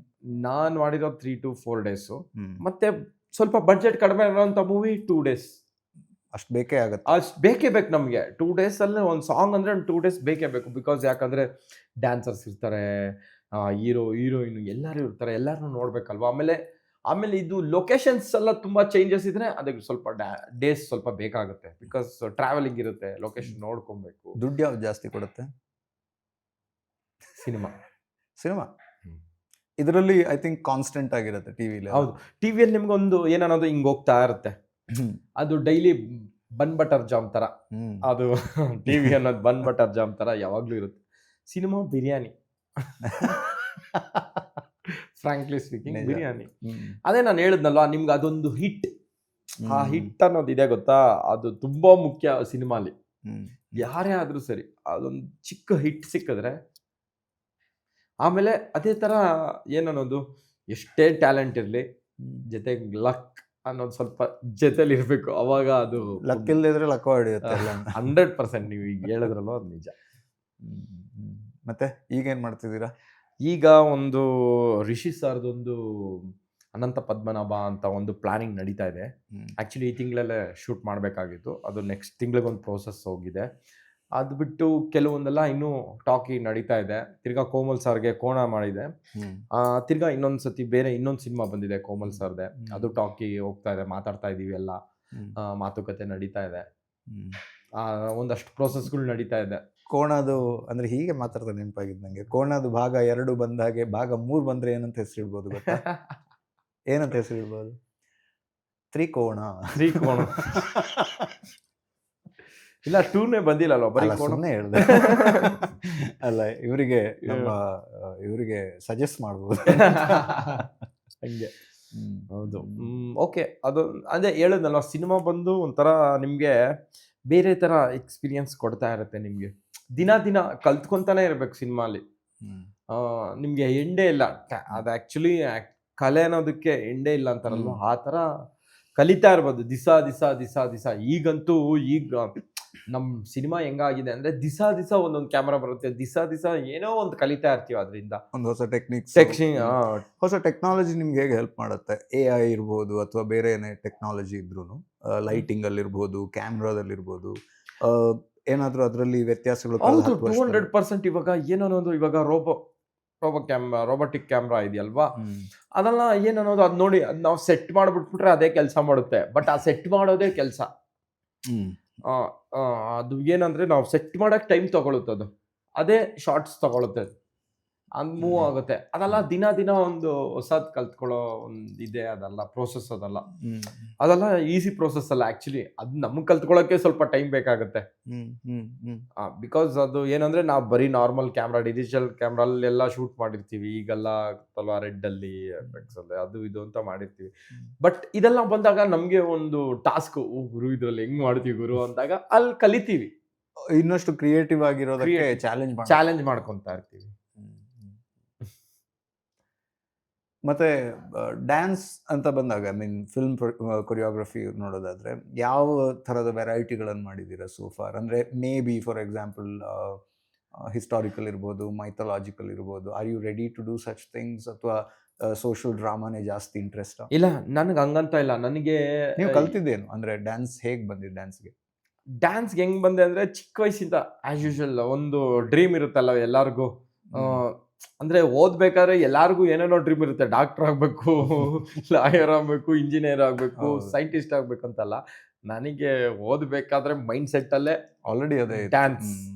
ನಾನ್ ಮಾಡಿರೋ 3 to 4 days. ಮತ್ತೆ ಸ್ವಲ್ಪ ಬಡ್ಜೆಟ್ ಕಡಿಮೆ ಇರೋಂಥ ಮೂವಿ 2 days. ಅಷ್ಟು ಬೇಕೇ ಆಗುತ್ತೆ. ಅಷ್ಟು ಬೇಕೇ ಬೇಕು ನಮಗೆ. 2 days ಅಲ್ಲಿ ಒಂದು ಸಾಂಗ್ ಅಂದ್ರೆ ಒಂದು 2 days ಬೇಕೇ ಬೇಕು. ಬಿಕಾಸ್ ಯಾಕಂದ್ರೆ ಡ್ಯಾನ್ಸರ್ಸ್ ಇರ್ತಾರೆ, ಹೀರೋ ಹೀರೋಯಿನ್ ಎಲ್ಲರೂ ಇರ್ತಾರೆ, ಎಲ್ಲರನ್ನೂ ನೋಡ್ಬೇಕಲ್ವಾ. ಆಮೇಲೆ ಇದು ಲೊಕೇಶನ್ಸ್ ಎಲ್ಲ ತುಂಬಾ ಚೇಂಜಸ್ ಇದ್ರೆ ಅದಕ್ಕೆ ಸ್ವಲ್ಪ ಡೇಸ್ ಸ್ವಲ್ಪ ಬೇಕಾಗುತ್ತೆ. ಬಿಕಾಸ್ ಟ್ರಾವೆಲಿಂಗ್ ಇರುತ್ತೆ, ಲೊಕೇಶನ್ ನೋಡ್ಕೊಬೇಕು. ದುಡ್ಡು ಯಾವ್ದು ಜಾಸ್ತಿ ಕೊಡುತ್ತೆ? ಸಿನಿಮಾ ಇದರಲ್ಲಿ ಐ ಥಿಂಕ್ ಕಾನ್ಸ್ಟೆಂಟ್ ಆಗಿರುತ್ತೆ. ಟಿವಿಲಿ ಹೌದು, ಟಿವಿಯಲ್ಲಿ ನಿಮ್ಗೊಂದು ಏನನ್ನೋದು ಹಿಂಗ್ ಹೋಗ್ತಾ ಇರುತ್ತೆ. ಅದು ಡೈಲಿ ಬನ್ ಬಟರ್ ಜಾಮ್ ತರ, ಅದು ಟಿವಿ ಅನ್ನೋದು ಬನ್ ಬಟರ್ ಜಾಮ್ ತರ ಯಾವಾಗ್ಲೂ ಇರುತ್ತೆ. Cinema biryani, frankly speaking biryani. ಅದೇ ನಾನು ಹೇಳಿದ್ನಲ್ವಾ ನಿಮ್ಗೆ, ಅದೊಂದು ಹಿಟ್, ಆ ಹಿಟ್ ಅನ್ನೋದು ಇದೆ ಗೊತ್ತಾ, ಅದು ತುಂಬಾ ಮುಖ್ಯ ಸಿನಿಮಾಲಿ. ಯಾರೇ ಆದ್ರೂ ಸರಿ, ಅದೊಂದು ಚಿಕ್ಕ ಹಿಟ್ ಸಿಕ್ಕಿದ್ರೆ, ಆಮೇಲೆ ಅದೇ ತರ ಏನನ್ನೋದು ಎಷ್ಟೇ ಟ್ಯಾಲೆಂಟ್ ಇರ್ಲಿ, ಜೊತೆಗೆ ಲಕ್ ಅನ್ನೋದು ಸ್ವಲ್ಪ ಜೊತೆಲಿ ಇರ್ಬೇಕು. ಅವಾಗ ಅದು ಲಕ್ ಇಲ್ದಿದ್ರೆ ಲಕ್ ಹೊಡೆಯುತ್ತೆ 100%. ನೀವು ಈಗ ಹೇಳಿದ್ರಲ್ಲೋ ಅದು ನಿಜ. ಮತ್ತೆ ಈಗೇನ್ ಮಾಡ್ತಿದ್ದೀರಾ? ಈಗ ಒಂದು ರಿಷಿ ಸರ್ದೊಂದು ಅನಂತ ಪದ್ಮನಾಭ ಅಂತ ಒಂದು ಪ್ಲಾನಿಂಗ್ ನಡೀತಾ ಇದೆ. ಆಕ್ಚುಲಿ ಈ ತಿಂಗಳಲ್ಲೇ ಶೂಟ್ ಮಾಡಬೇಕಾಗಿತ್ತು, ಅದು ನೆಕ್ಸ್ಟ್ ತಿಂಗಳಿಗೊಂದು ಪ್ರೋಸೆಸ್ ಹೋಗಿದೆ. ಅದು ಬಿಟ್ಟು ಕೆಲವೊಂದೆಲ್ಲ ಇನ್ನೂ ಟಾಕಿ ನಡೀತಾ ಇದೆ. ತಿರ್ಗಾ ಕೋಮಲ್ ಸರ್ಗೆ ಕೋಣ ಮಾಡಿದೆ, ತಿರ್ಗಾ ಇನ್ನೊಂದ್ಸತಿ ಬೇರೆ ಇನ್ನೊಂದು ಸಿನಿಮಾ ಬಂದಿದೆ ಕೋಮಲ್ ಸರ್ದೆ, ಅದು ಟಾಕಿ ಹೋಗ್ತಾ ಇದೆ. ಮಾತಾಡ್ತಾ ಇದೀವಿ, ಎಲ್ಲ ಮಾತುಕತೆ ನಡೀತಾ ಇದೆ, ಒಂದಷ್ಟು ಪ್ರೋಸೆಸ್ಗಳು ನಡೀತಾ ಇದೆ. ಕೋಣದು ಅಂದ್ರೆ ಹೀಗೆ ಮಾತಾಡ್ತಾ ನೆನಪಾಗಿದ್ದು ನಂಗೆ, ಕೋಣದು ಭಾಗ 2 ಬಂದಾಗೆ ಭಾಗ 3 ಬಂದ್ರೆ ಏನಂತ ಹೆಸರಿಡ್ಬೋದು ಗೊತ್ತಾ? ಏನಂತ ಹೆಸರಿಡ್ಬೋದು? ತ್ರಿಕೋಣ. ಇಲ್ಲ, 2ನೇ ಬಂದಿಲ್ಲ, ಬರೀ ಕೋಣನೇ ಹೇಳ್ದೆ. ಅಲ್ಲ, ಇವರಿಗೆ ಸಜೆಸ್ಟ್ ಮಾಡ್ಬೋದು ಹಂಗೆ. ಹೌದು, ಓಕೆ. ಅದು ಅದೇ ಹೇಳಿದ್ನಲ್ಲ, ಸಿನಿಮಾ ಬಂದು ಒಂಥರ ನಿಮ್ಗೆ ಬೇರೆ ತರ ಎಕ್ಸ್ಪೀರಿಯನ್ಸ್ ಕೊಡ್ತಾ ಇರುತ್ತೆ. ನಿಮ್ಗೆ ದಿನ ಕಲ್ತ್ಕೊಂತಾನೆ ಇರ್ಬೇಕು ಸಿನಿಮಾಲಿ. ನಿಮ್ಗೆ ಎಂಡೇ ಇಲ್ಲ. ಅದು ಆಕ್ಚುಲಿ ಕಲೆ ಅನ್ನೋದಕ್ಕೆ ಎಂಡೇ ಇಲ್ಲ ಅಂತಾರಲ್ವ, ಆ ತರ ಕಲಿತಾ ಇರ್ಬೋದು ದಿಸ. ಈಗಂತೂ ಈಗ ನಮ್ ಸಿನಿಮಾ ಹೆಂಗಾಗಿದೆ ಅಂದ್ರೆ ದಿಸ ಒಂದೊಂದು ಕ್ಯಾಮ್ರಾ ಬರುತ್ತೆ, ದಿಸ ಏನೋ ಒಂದು ಕಲಿತಾ ಇರ್ತೀವಿ. ಅದರಿಂದ ಒಂದು ಹೊಸ ಹೊಸ ಟೆಕ್ನಾಲಜಿ ನಿಮ್ಗೆ ಹೇಗೆ ಹೆಲ್ಪ್ ಮಾಡುತ್ತೆ? AI ಇರ್ಬೋದು ಅಥವಾ ಬೇರೆ ಏನೇ ಟೆಕ್ನಾಲಜಿ ಇದ್ರೂ, ಲೈಟಿಂಗ್ ಅಲ್ಲಿ ಇರ್ಬೋದು, ಕ್ಯಾಮ್ರಾದಲ್ಲಿ ಏನಾದ್ರೂ ಅದರಲ್ಲಿ ವ್ಯತ್ಯಾಸಗಳು? 200%. ಇವಾಗ ಏನನ್ನೋದು, ಇವಾಗ ರೋಬೋಟಿಕ್ ಕ್ಯಾಮ್ರಾ ಇದೆಯಲ್ವಾ, ಅದೆಲ್ಲ ಏನನ್ನೋದು ಅದ್ ನೋಡಿ ಅದ್ ನಾವು ಸೆಟ್ ಮಾಡ್ಬಿಟ್ಬಿಟ್ರೆ ಅದೇ ಕೆಲಸ ಮಾಡುತ್ತೆ. ಬಟ್ ಆ ಸೆಟ್ ಮಾಡೋದೇ ಕೆಲಸ. ಅದು ಏನಂದ್ರೆ ನಾವು ಸೆಟ್ ಮಾಡಕ್ ಟೈಮ್ ತಗೊಳುತ್ತೆ, ಅದೇ ಶಾರ್ಟ್ಸ್ ತಗೊಳುತ್ತೆ, ಅದು ಮೂವ್ ಆಗುತ್ತೆ. ಅದೆಲ್ಲ ದಿನ ಒಂದು ಹೊಸದ್ ಕಲ್ತ್ಕೊಳ್ಳೋ ಒಂದು ಇದೆ. ಅದೆಲ್ಲ ಪ್ರೋಸೆಸ್, ಅದೆಲ್ಲ ಈಸಿ ಪ್ರೋಸೆಸ್ ಅಲ್ಲ ಆಕ್ಚುಲಿ. ಅದು ನಮ್ಗೆ ಕಲ್ತ್ಕೊಳ್ಳೋಕೆ ಸ್ವಲ್ಪ ಟೈಮ್ ಬೇಕಾಗುತ್ತೆ. ಬಿಕಾಸ್ ಅದು ಏನಂದ್ರೆ ನಾವು ಬರೀ ನಾರ್ಮಲ್ ಕ್ಯಾಮ್ರಾ, ಡಿಜಿಟಲ್ ಕ್ಯಾಮ್ರಲ್ಲೆಲ್ಲ ಶೂಟ್ ಮಾಡಿರ್ತೀವಿ. ಈಗೆಲ್ಲ ರೆಡ್ ಅಲ್ಲಿ, ಎಫೆಕ್ಟ್ಸ್ ಅಲ್ಲಿ, ಅದು ಇದು ಅಂತ ಮಾಡಿರ್ತೀವಿ. ಬಟ್ ಇದೆಲ್ಲ ಬಂದಾಗ ನಮ್ಗೆ ಒಂದು ಟಾಸ್ಕ್, ಗುರು ಇದ್ರಲ್ಲಿ ಹೆಂಗ್ ಮಾಡ್ತೀವಿ ಗುರು ಅಂದಾಗ ಅಲ್ಲಿ ಕಲಿತೀವಿ. ಇನ್ನಷ್ಟು ಕ್ರಿಯೇಟಿವ್ ಆಗಿರೋದಕ್ಕೆ ಚಾಲೆಂಜ್ ಮಾಡ್ಕೊಂತಾ ಇರ್ತೀವಿ. ಮತ್ತೆ ಡ್ಯಾನ್ಸ್ ಅಂತ ಬಂದಾಗ, ಐ ಮೀನ್ ಫಿಲ್ಮ್ ಕೊರಿಯೋಗ್ರಫಿ ನೋಡೋದಾದ್ರೆ ಯಾವ ಥರದ ವೆರೈಟಿಗಳನ್ನು ಮಾಡಿದ್ದೀರಾ ಸೋ ಫಾರ್? ಅಂದರೆ maybe for example historical ಇರ್ಬೋದು, ಮೈಥಾಲಜಿಕಲ್ ಇರ್ಬೋದು. Are you ready to do such things, ಅಥವಾ ಸೋಷಿಯಲ್ ಡ್ರಾಮಾನೇ ಜಾಸ್ತಿ ಇಂಟ್ರೆಸ್ಟ್? ಇಲ್ಲ, ನನಗೆ ಹಂಗಂತ ಇಲ್ಲ. ನನಗೆ ನೀವು ಕಲ್ತಿದ್ದೇನು ಅಂದ್ರೆ ಡ್ಯಾನ್ಸ್ ಹೇಗೆ ಬಂದಿದ್ದು? ಡ್ಯಾನ್ಸ್ಗೆ ಹೆಂಗ್ ಬಂದೆ ಅಂದ್ರೆ, ಚಿಕ್ಕ ವಯಸ್ಸಿಂದ ಆಸ್ ಯೂಶುವಲ್ ಒಂದು ಡ್ರೀಮ್ ಇರುತ್ತಲ್ಲ ಎಲ್ಲರಿಗೂ. ಅಂದ್ರೆ ಓದ್ಬೇಕಾದ್ರೆ ಎಲ್ಲಾರ್ಗು ಏನೇನೋ ಡ್ರೀಮ್ ಇರುತ್ತೆ. ಡಾಕ್ಟರ್ ಆಗ್ಬೇಕು, ಲಾಯರ್ ಆಗ್ಬೇಕು, ಇಂಜಿನಿಯರ್ ಆಗ್ಬೇಕು, ಸೈಂಟಿಸ್ಟ್ ಆಗ್ಬೇಕು ಅಂತಲ್ಲ. ನನಗೆ ಓದ್ಬೇಕಾದ್ರೆ ಮೈಂಡ್ ಸೆಟ್ ಅಲ್ಲೇ ಆಲ್ರೆಡಿ ಅದೇ ಡ್ಯಾನ್ಸ್.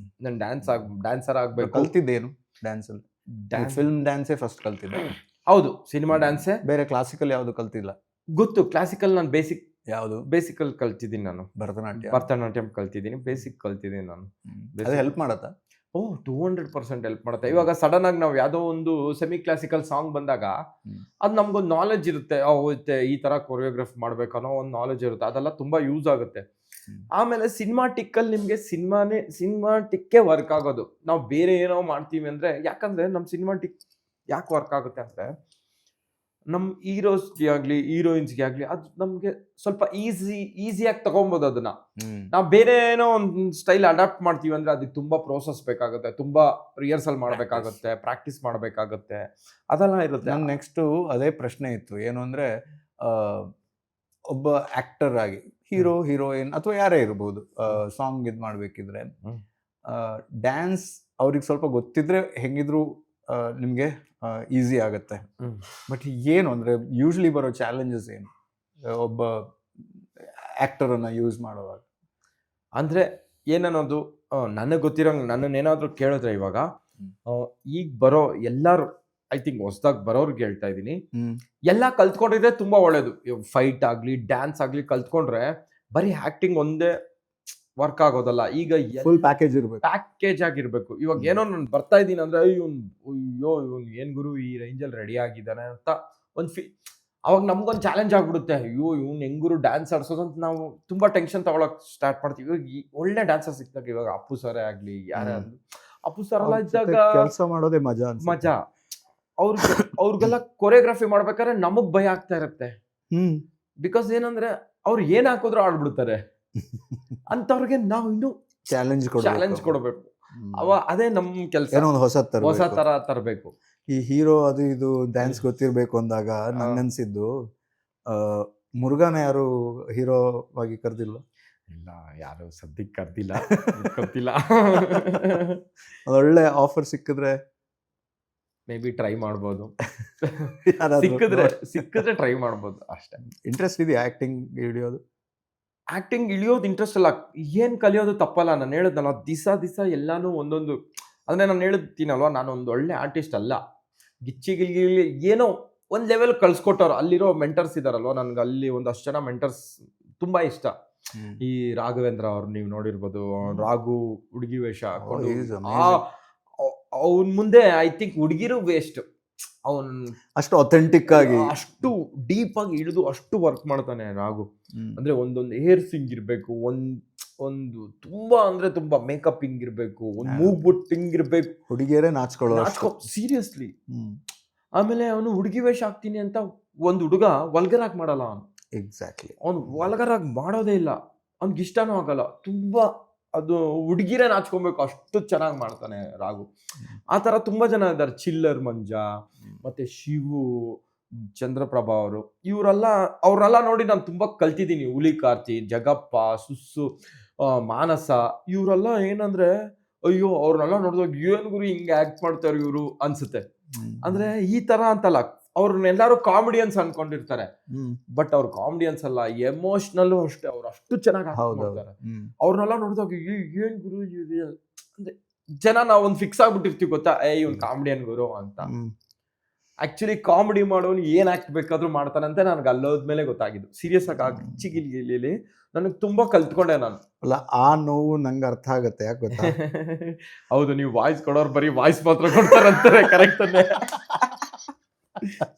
ನಾನು ಡ್ಯಾನ್ಸರ್ ಆಗ್ಬೇಕು. ಕಲ್ತಿದ್ದೇನು ಡ್ಯಾನ್ಸ್ ಅಲ್ಲಿ? ಫಿಲ್ಮ್ ಡ್ಯಾನ್ಸೇ ಫಸ್ಟ್ ಕಲ್ತಿದ್ದೆ. ಹೌದು, ಸಿನಿಮಾ ಡ್ಯಾನ್ಸೇ. ಬೇರೆ ಕ್ಲಾಸಿಕಲ್ ಯಾವುದು ಕಲ್ತಿಲ್ಲ? ಗೊತ್ತು, ಕ್ಲಾಸಿಕಲ್ ನಾನು ಯಾವುದು? ಬೇಸಿಕಲ್ ಕಲ್ತಿದ್ದೀನಿ ನಾನು. ಭರತನಾಟ್ಯ. ಭರತನಾಟ್ಯಂ ಕಲ್ತಿದ್ದೀನಿ, ಬೇಸಿಕ್ ಕಲ್ತಿದ್ದೀನಿ ನಾನು. ಅದು ಹೆಲ್ಪ್ ಮಾಡತ್ತಾ? 200% ಹೆಲ್ಪ್ ಮಾಡುತ್ತೆ. ಇವಾಗ ಸಡನ್ ಆಗಿ ನಾವು ಯಾವುದೋ ಒಂದು ಸೆಮಿ ಕ್ಲಾಸಿಕಲ್ ಸಾಂಗ್ ಬಂದಾಗ ಅದು ನಮ್ಗೊಂದು ನಾಲೆಜ್ ಇರುತ್ತೆ. ಈ ತರ ಕೊರಿಯೋಗ್ರಾಫ್ ಮಾಡ್ಬೇಕು ಅನ್ನೋ ಒಂದು ನಾಲೆಜ್ ಇರುತ್ತೆ. ಅದೆಲ್ಲ ತುಂಬಾ ಯೂಸ್ ಆಗುತ್ತೆ. ಆಮೇಲೆ ಸಿನಿಮಾಟಿಕ್ ಅಲ್ಲಿ ನಿಮ್ಗೆ ಸಿನಿಮಾಟಿಕ್ಕೇ ವರ್ಕ್ ಆಗೋದು. ನಾವು ಬೇರೆ ಏನೋ ಮಾಡ್ತೀವಿ ಅಂದ್ರೆ, ಯಾಕಂದ್ರೆ ನಮ್ ಸಿನಿಮಾಟಿಕ್ ಯಾಕೆ ವರ್ಕ್ ಆಗುತ್ತೆ ಅಂದ್ರೆ, ನಮ್ ಹೀರೋಸ್ಗೆ ಆಗ್ಲಿ ಹೀರೋಯಿನ್ಸ್ಗೆ ಆಗ್ಲಿ ಅದು ನಮ್ಗೆ ಸ್ವಲ್ಪ ಈಸಿಯಾಗಿ ತಗೊಬೋದು. ಅದನ್ನ ನಾವು ಬೇರೆ ಏನೋ ಒಂದು ಸ್ಟೈಲ್ ಅಡಾಪ್ಟ್ ಮಾಡ್ತೀವಿ ಅಂದ್ರೆ ಅದಕ್ಕೆ ತುಂಬಾ ಪ್ರೋಸೆಸ್ ಬೇಕಾಗುತ್ತೆ, ತುಂಬಾ ರಿಹರ್ಸಲ್ ಮಾಡ್ಬೇಕಾಗುತ್ತೆ, ಪ್ರಾಕ್ಟೀಸ್ ಮಾಡ್ಬೇಕಾಗುತ್ತೆ, ಅದೆಲ್ಲ ಇರುತ್ತೆ. ನನ್ ನೆಕ್ಸ್ಟ್ ಅದೇ ಪ್ರಶ್ನೆ ಇತ್ತು. ಏನು ಅಂದ್ರೆ ಒಬ್ಬ ಆಕ್ಟರ್ ಆಗಿ ಹೀರೋ ಹೀರೋಯಿನ್ ಅಥವಾ ಯಾರೇ ಇರ್ಬೋದು, ಸಾಂಗ್ ಇದು ಮಾಡ್ಬೇಕಿದ್ರೆ ಡ್ಯಾನ್ಸ್ ಅವ್ರಿಗೆ ಸ್ವಲ್ಪ ಗೊತ್ತಿದ್ರೆ ಹೆಂಗಿದ್ರು ನಿಮ್ಗೆ ಈಸಿ ಆಗುತ್ತೆ. ಬಟ್ ಏನು ಅಂದ್ರೆ ಯೂಶ್ವಲಿ ಬರೋ ಚಾಲೆಂಜಸ್ ಏನು ಒಬ್ಬ ಆಕ್ಟರ್ ಅನ್ನ ಯೂಸ್ ಮಾಡುವಾಗ? ಅಂದ್ರೆ ಏನನ್ನೋದು ನನಗೆ ಗೊತ್ತಿರೋಂಗೆ ನನ್ನನ್ನೇನಾದ್ರೂ ಕೇಳಿದ್ರೆ ಇವಾಗ ಈಗ ಬರೋ ಎಲ್ಲಾರು, ಐ ಥಿಂಕ್ ಹೊಸದಾಗಿ ಬರೋರ್ಗೆ ಹೇಳ್ತಾ ಇದ್ದೀನಿ, ಎಲ್ಲ ಕಲ್ತ್ಕೊಂಡಿದ್ರೆ ತುಂಬಾ ಒಳ್ಳೇದು. ಫೈಟ್ ಆಗ್ಲಿ ಡ್ಯಾನ್ಸ್ ಆಗ್ಲಿ ಕಲ್ತ್ಕೊಂಡ್ರೆ ಬರೀ ಆಕ್ಟಿಂಗ್ ಒಂದೇ ವರ್ಕ್ ಆಗೋದಲ್ಲ. ಈಗ ಫುಲ್ ಪ್ಯಾಕೇಜ್ ಇರ್ಬೇಕು, ಪ್ಯಾಕೇಜ್ ಆಗಿರ್ಬೇಕು. ಇವಾಗ ಏನೋ ನಾನು ಬರ್ತಾ ಇದ್ದೀನಿ ಅಂದ್ರೆ ಅಯ್ಯೋ ಏನ್ ಗುರು ಈ ರೇಂಜಲ್ಲಿ ರೆಡಿ ಆಗಿದ್ದಾನೆ ಅಂತ ಅವಾಗ ನಮ್ಗೊಂದು ಚಾಲೆಂಜ್ ಆಗ್ಬಿಡುತ್ತೆ. ಅಯ್ಯೋ ಇವ್ನು ಹೆಂಗುರು ಡ್ಯಾನ್ಸ್ ಆಡ್ಸೋದು ಅಂತ ನಾವು ತುಂಬಾ ಟೆನ್ಷನ್ ತಗೊಳಕ್ ಸ್ಟಾರ್ಟ್ ಮಾಡ್ತೀವಿ. ಇವಾಗ ಒಳ್ಳೆ ಡ್ಯಾನ್ಸರ್ ಸಿಕ್ತಾಗ, ಇವಾಗ ಅಪ್ಪು ಸರೇ ಆಗ್ಲಿ ಯಾರೇ ಆಗ್ಲಿ, ಅಪ್ಪು ಸರ್ ಎಲ್ಲ ಇದ್ದಾಗ ಕೆಲಸ ಮಾಡೋದೇ ಮಜಾ. ಅವ್ರಿಗೆಲ್ಲ ಕೊರಿಯೋಗ್ರಫಿ ಮಾಡ್ಬೇಕಾದ್ರೆ ನಮಗ್ ಭಯ ಆಗ್ತಾ ಇರುತ್ತೆ. ಬಿಕಾಸ್ ಏನಂದ್ರೆ ಅವ್ರು ಏನ್ ಹಾಕಿದ್ರು ಆಡ್ಬಿಡ್ತಾರೆ. ಅಂತವ್ರಿಗೆ ನಾವು ಇನ್ನು ಚಾಲೆಂಜ್ ಕೊಡಬೇಕು. ಅದೇ ನಮ್ ಕೆಲಸ, ಏನೋ ಒಂದು ಹೊಸ ತರ ತರಬೇಕು. ಈ ಹೀರೋ ಅದು ಇದು ಡ್ಯಾನ್ಸ್ ಗೊತ್ತಿರ್ಬೇಕು ಅಂದಾಗ ನನ್ಗನ್ಸಿದ್ದು, ಮುರುಘಾನ ಯಾರು ಹೀರೋ ಆಗಿ ಕರ್ದಿಲ್ಲ? ಇಲ್ಲ, ಯಾರು ಸದ್ಯಕ್ಕೆ ಕರ್ದಿಲ್ಲ, ಗೊತ್ತಿಲ್ಲ. ಒಳ್ಳೆ ಆಫರ್ ಸಿಕ್ಕಿದ್ರೆ ಮೇ ಬಿ ಟ್ರೈ ಮಾಡ್ಬೋದು. ಸಿಕ್ಕಿದ್ರೆ ಟ್ರೈ ಮಾಡ್ಬೋದು ಅಷ್ಟೇ. ಇಂಟ್ರೆಸ್ಟ್ ಇದೆಯಾ ಆಕ್ಟಿಂಗ್ ಹಿಡಿಯೋದು? ಆಕ್ಟಿಂಗ್ ಇಳಿಯೋದು ಇಂಟ್ರೆಸ್ಟ್ ಅಲ್ಲ, ಏನ್ ಕಲಿಯೋದು ತಪ್ಪಲ್ಲ. ನಾನು ಹೇಳಿದ್ನಲ್ಲ, ದಿವಸ ಎಲ್ಲಾನು ಒಂದೊಂದು, ಅಂದ್ರೆ ನಾನು ಹೇಳ್ತೀನಲ್ವ, ನಾನು ಒಂದು ಒಳ್ಳೆ ಆರ್ಟಿಸ್ಟ್ ಅಲ್ಲ. ಗಿಚ್ಚಿ ಏನೋ ಒಂದ್ ಲೆವೆಲ್ ಕಳ್ಸ್ಕೊಟ್ಟವ್ರು ಅಲ್ಲಿರೋ ಮೆಂಟರ್ಸ್ ಇದಾರಲ್ವ, ನನ್ಗೆ ಅಲ್ಲಿ ಒಂದಷ್ಟು ಜನ ಮೆಂಟರ್ಸ್ ತುಂಬಾ ಇಷ್ಟ. ಈ ರಾಘವೇಂದ್ರ ಅವ್ರು ನೀವು ನೋಡಿರ್ಬೋದು, ರಾಘು ಹುಡುಗಿ ವೇಷ ಹಾಕೊಂಡು ಅವನ್ ಮುಂದೆ ಐ ಥಿಂಕ್ ಹುಡುಗಿರು ವೇಸ್ಟ್. ಅವನ್ ಅಷ್ಟು ಅಥೆಂಟಿಕ್ ಆಗಿ, ಅಷ್ಟು ಡೀಪ್ ಆಗಿ ಇಳಿದು ಅಷ್ಟು ವರ್ಕ್ ಮಾಡ್ತಾನೆ ರಾಘು. ಅಂದ್ರೆ ಒಂದೊಂದು ಹೇರ್ ಸಿಂಗ್ ಇರ್ಬೇಕು, ಒಂದು ತುಂಬಾ ಅಂದ್ರೆ ತುಂಬಾ ಮೇಕಪ್ ಹಿಂಗ್ ಇರ್ಬೇಕು, ಒಂದ್ ಮೂವ್ಬಿಟ್ ಹಿಂಗ್ ಇರ್ಬೇಕು, ಹುಡುಗಿಯರೇ ನಾಚ್ಕೊಳ್ಳೋ ಸೀರಿಯಸ್ಲಿ. ಆಮೇಲೆ ಅವನು ಹುಡುಗಿ ವೇಷ ಹಾಕ್ತೀನಿ ಅಂತ ಒಂದ್ ಹುಡುಗ ವಲ್ಗರ್ ಆಗಿ ಮಾಡಲ್ಲ. ಅವನು ಎಕ್ಸಾಕ್ಟ್ಲಿ ಅವ್ನು ವಲ್ಗರ್ ಆಗಿ ಮಾಡೋದೇ ಇಲ್ಲ, ಅವ್ನಿಗೆ ಇಷ್ಟನೂ ಆಗಲ್ಲ. ತುಂಬಾ ಅದು ಹುಡುಗಿರೇ ನಾಚ್ಕೊಬೇಕು, ಅಷ್ಟು ಚೆನ್ನಾಗಿ ಮಾಡ್ತಾನೆ ರಾಘು. ಆ ತರ ತುಂಬಾ ಜನ ಇದ್ದಾರೆ. ಚಿಲ್ಲರ್ ಮಂಜಾ, ಮತ್ತೆ ಶಿವು, ಚಂದ್ರಪ್ರಭಾ ಅವರು, ಅವ್ರನ್ನೆಲ್ಲ ನೋಡಿ ನಾನು ತುಂಬಾ ಕಲ್ತಿದ್ದೀನಿ. ಹುಲಿ ಕಾರ್ತಿ, ಜಗಪ್ಪ, ಸುಸ್ಸು, ಮಾನಸ, ಇವರೆಲ್ಲ ಏನಂದ್ರೆ ಅಯ್ಯೋ ಅವ್ರನ್ನೆಲ್ಲ ನೋಡಿದಾಗ ಏನ್ ಗುರು ಹಿಂಗೆ ಆಕ್ಟ್ ಮಾಡ್ತಾರೆ ಇವರು ಅನ್ಸುತ್ತೆ. ಅಂದ್ರೆ ಈ ತರ ಅಂತಲ್ಲ, ಅವ್ರನ್ನೆಲ್ಲರೂ ಕಾಮಿಡಿಯನ್ಸ್ ಅನ್ಕೊಂಡಿರ್ತಾರೆ, ಬಟ್ ಅವ್ರು ಕಾಮಿಡಿಯನ್ಸ್ ಅಲ್ಲ, ಎಮೋಷನಲ್ಲು ಅಷ್ಟೇ. ಅವ್ರು ಅಷ್ಟು ಚೆನ್ನಾಗಿ ಮಾಡ್ತಾರೆ. ಅವ್ರನ್ನೆಲ್ಲ ನೋಡಿದಾಗ ಏನ್ ಗುರು ಅಂದ್ರೆ ಜನ ನಾವೊಂದು ಫಿಕ್ಸ್ ಆಗ್ಬಿಟ್ಟಿರ್ತೀವಿ, ಗೊತ್ತಾ, ಇವ್ನು ಕಾಮಿಡಿಯನ್ ಗುರು ಅಂತ. ಆಕ್ಚುಲಿ ಕಾಮಿಡಿ ಮಾಡೋನು ಏನ್ ಆಕ್ಟ್ ಬೇಕಾದ್ರೂ ಮಾಡ್ತಾನಂತೆ ನನಗೆ ಅಲ್ಲೋದ್ಮೇಲೆ ಗೊತ್ತಾಗಿದ್ದು. ಸೀರಿಯಸ್ ಆಗಿ ಚಿಗಿಲಿ ನನಗೆ ತುಂಬಾ ಕಲ್ತ್ಕೊಂಡೆ ನಾನು. ಅಲ್ಲ, ಆ ನೋವು ನಂಗೆ ಅರ್ಥ ಆಗತ್ತೆ. ಯಾಕೆ ಗೊತ್ತಾ? ಹೌದು, ನೀವು ವಾಯ್ಸ್ ಕೊಡೋರು ಬರೀ ವಾಯ್ಸ್ ಮಾತ್ರ ಕೊಡ್ತಾರಂತಾರೆ, ಕರೆಕ್ಟ್ ಅನ್ನೇ.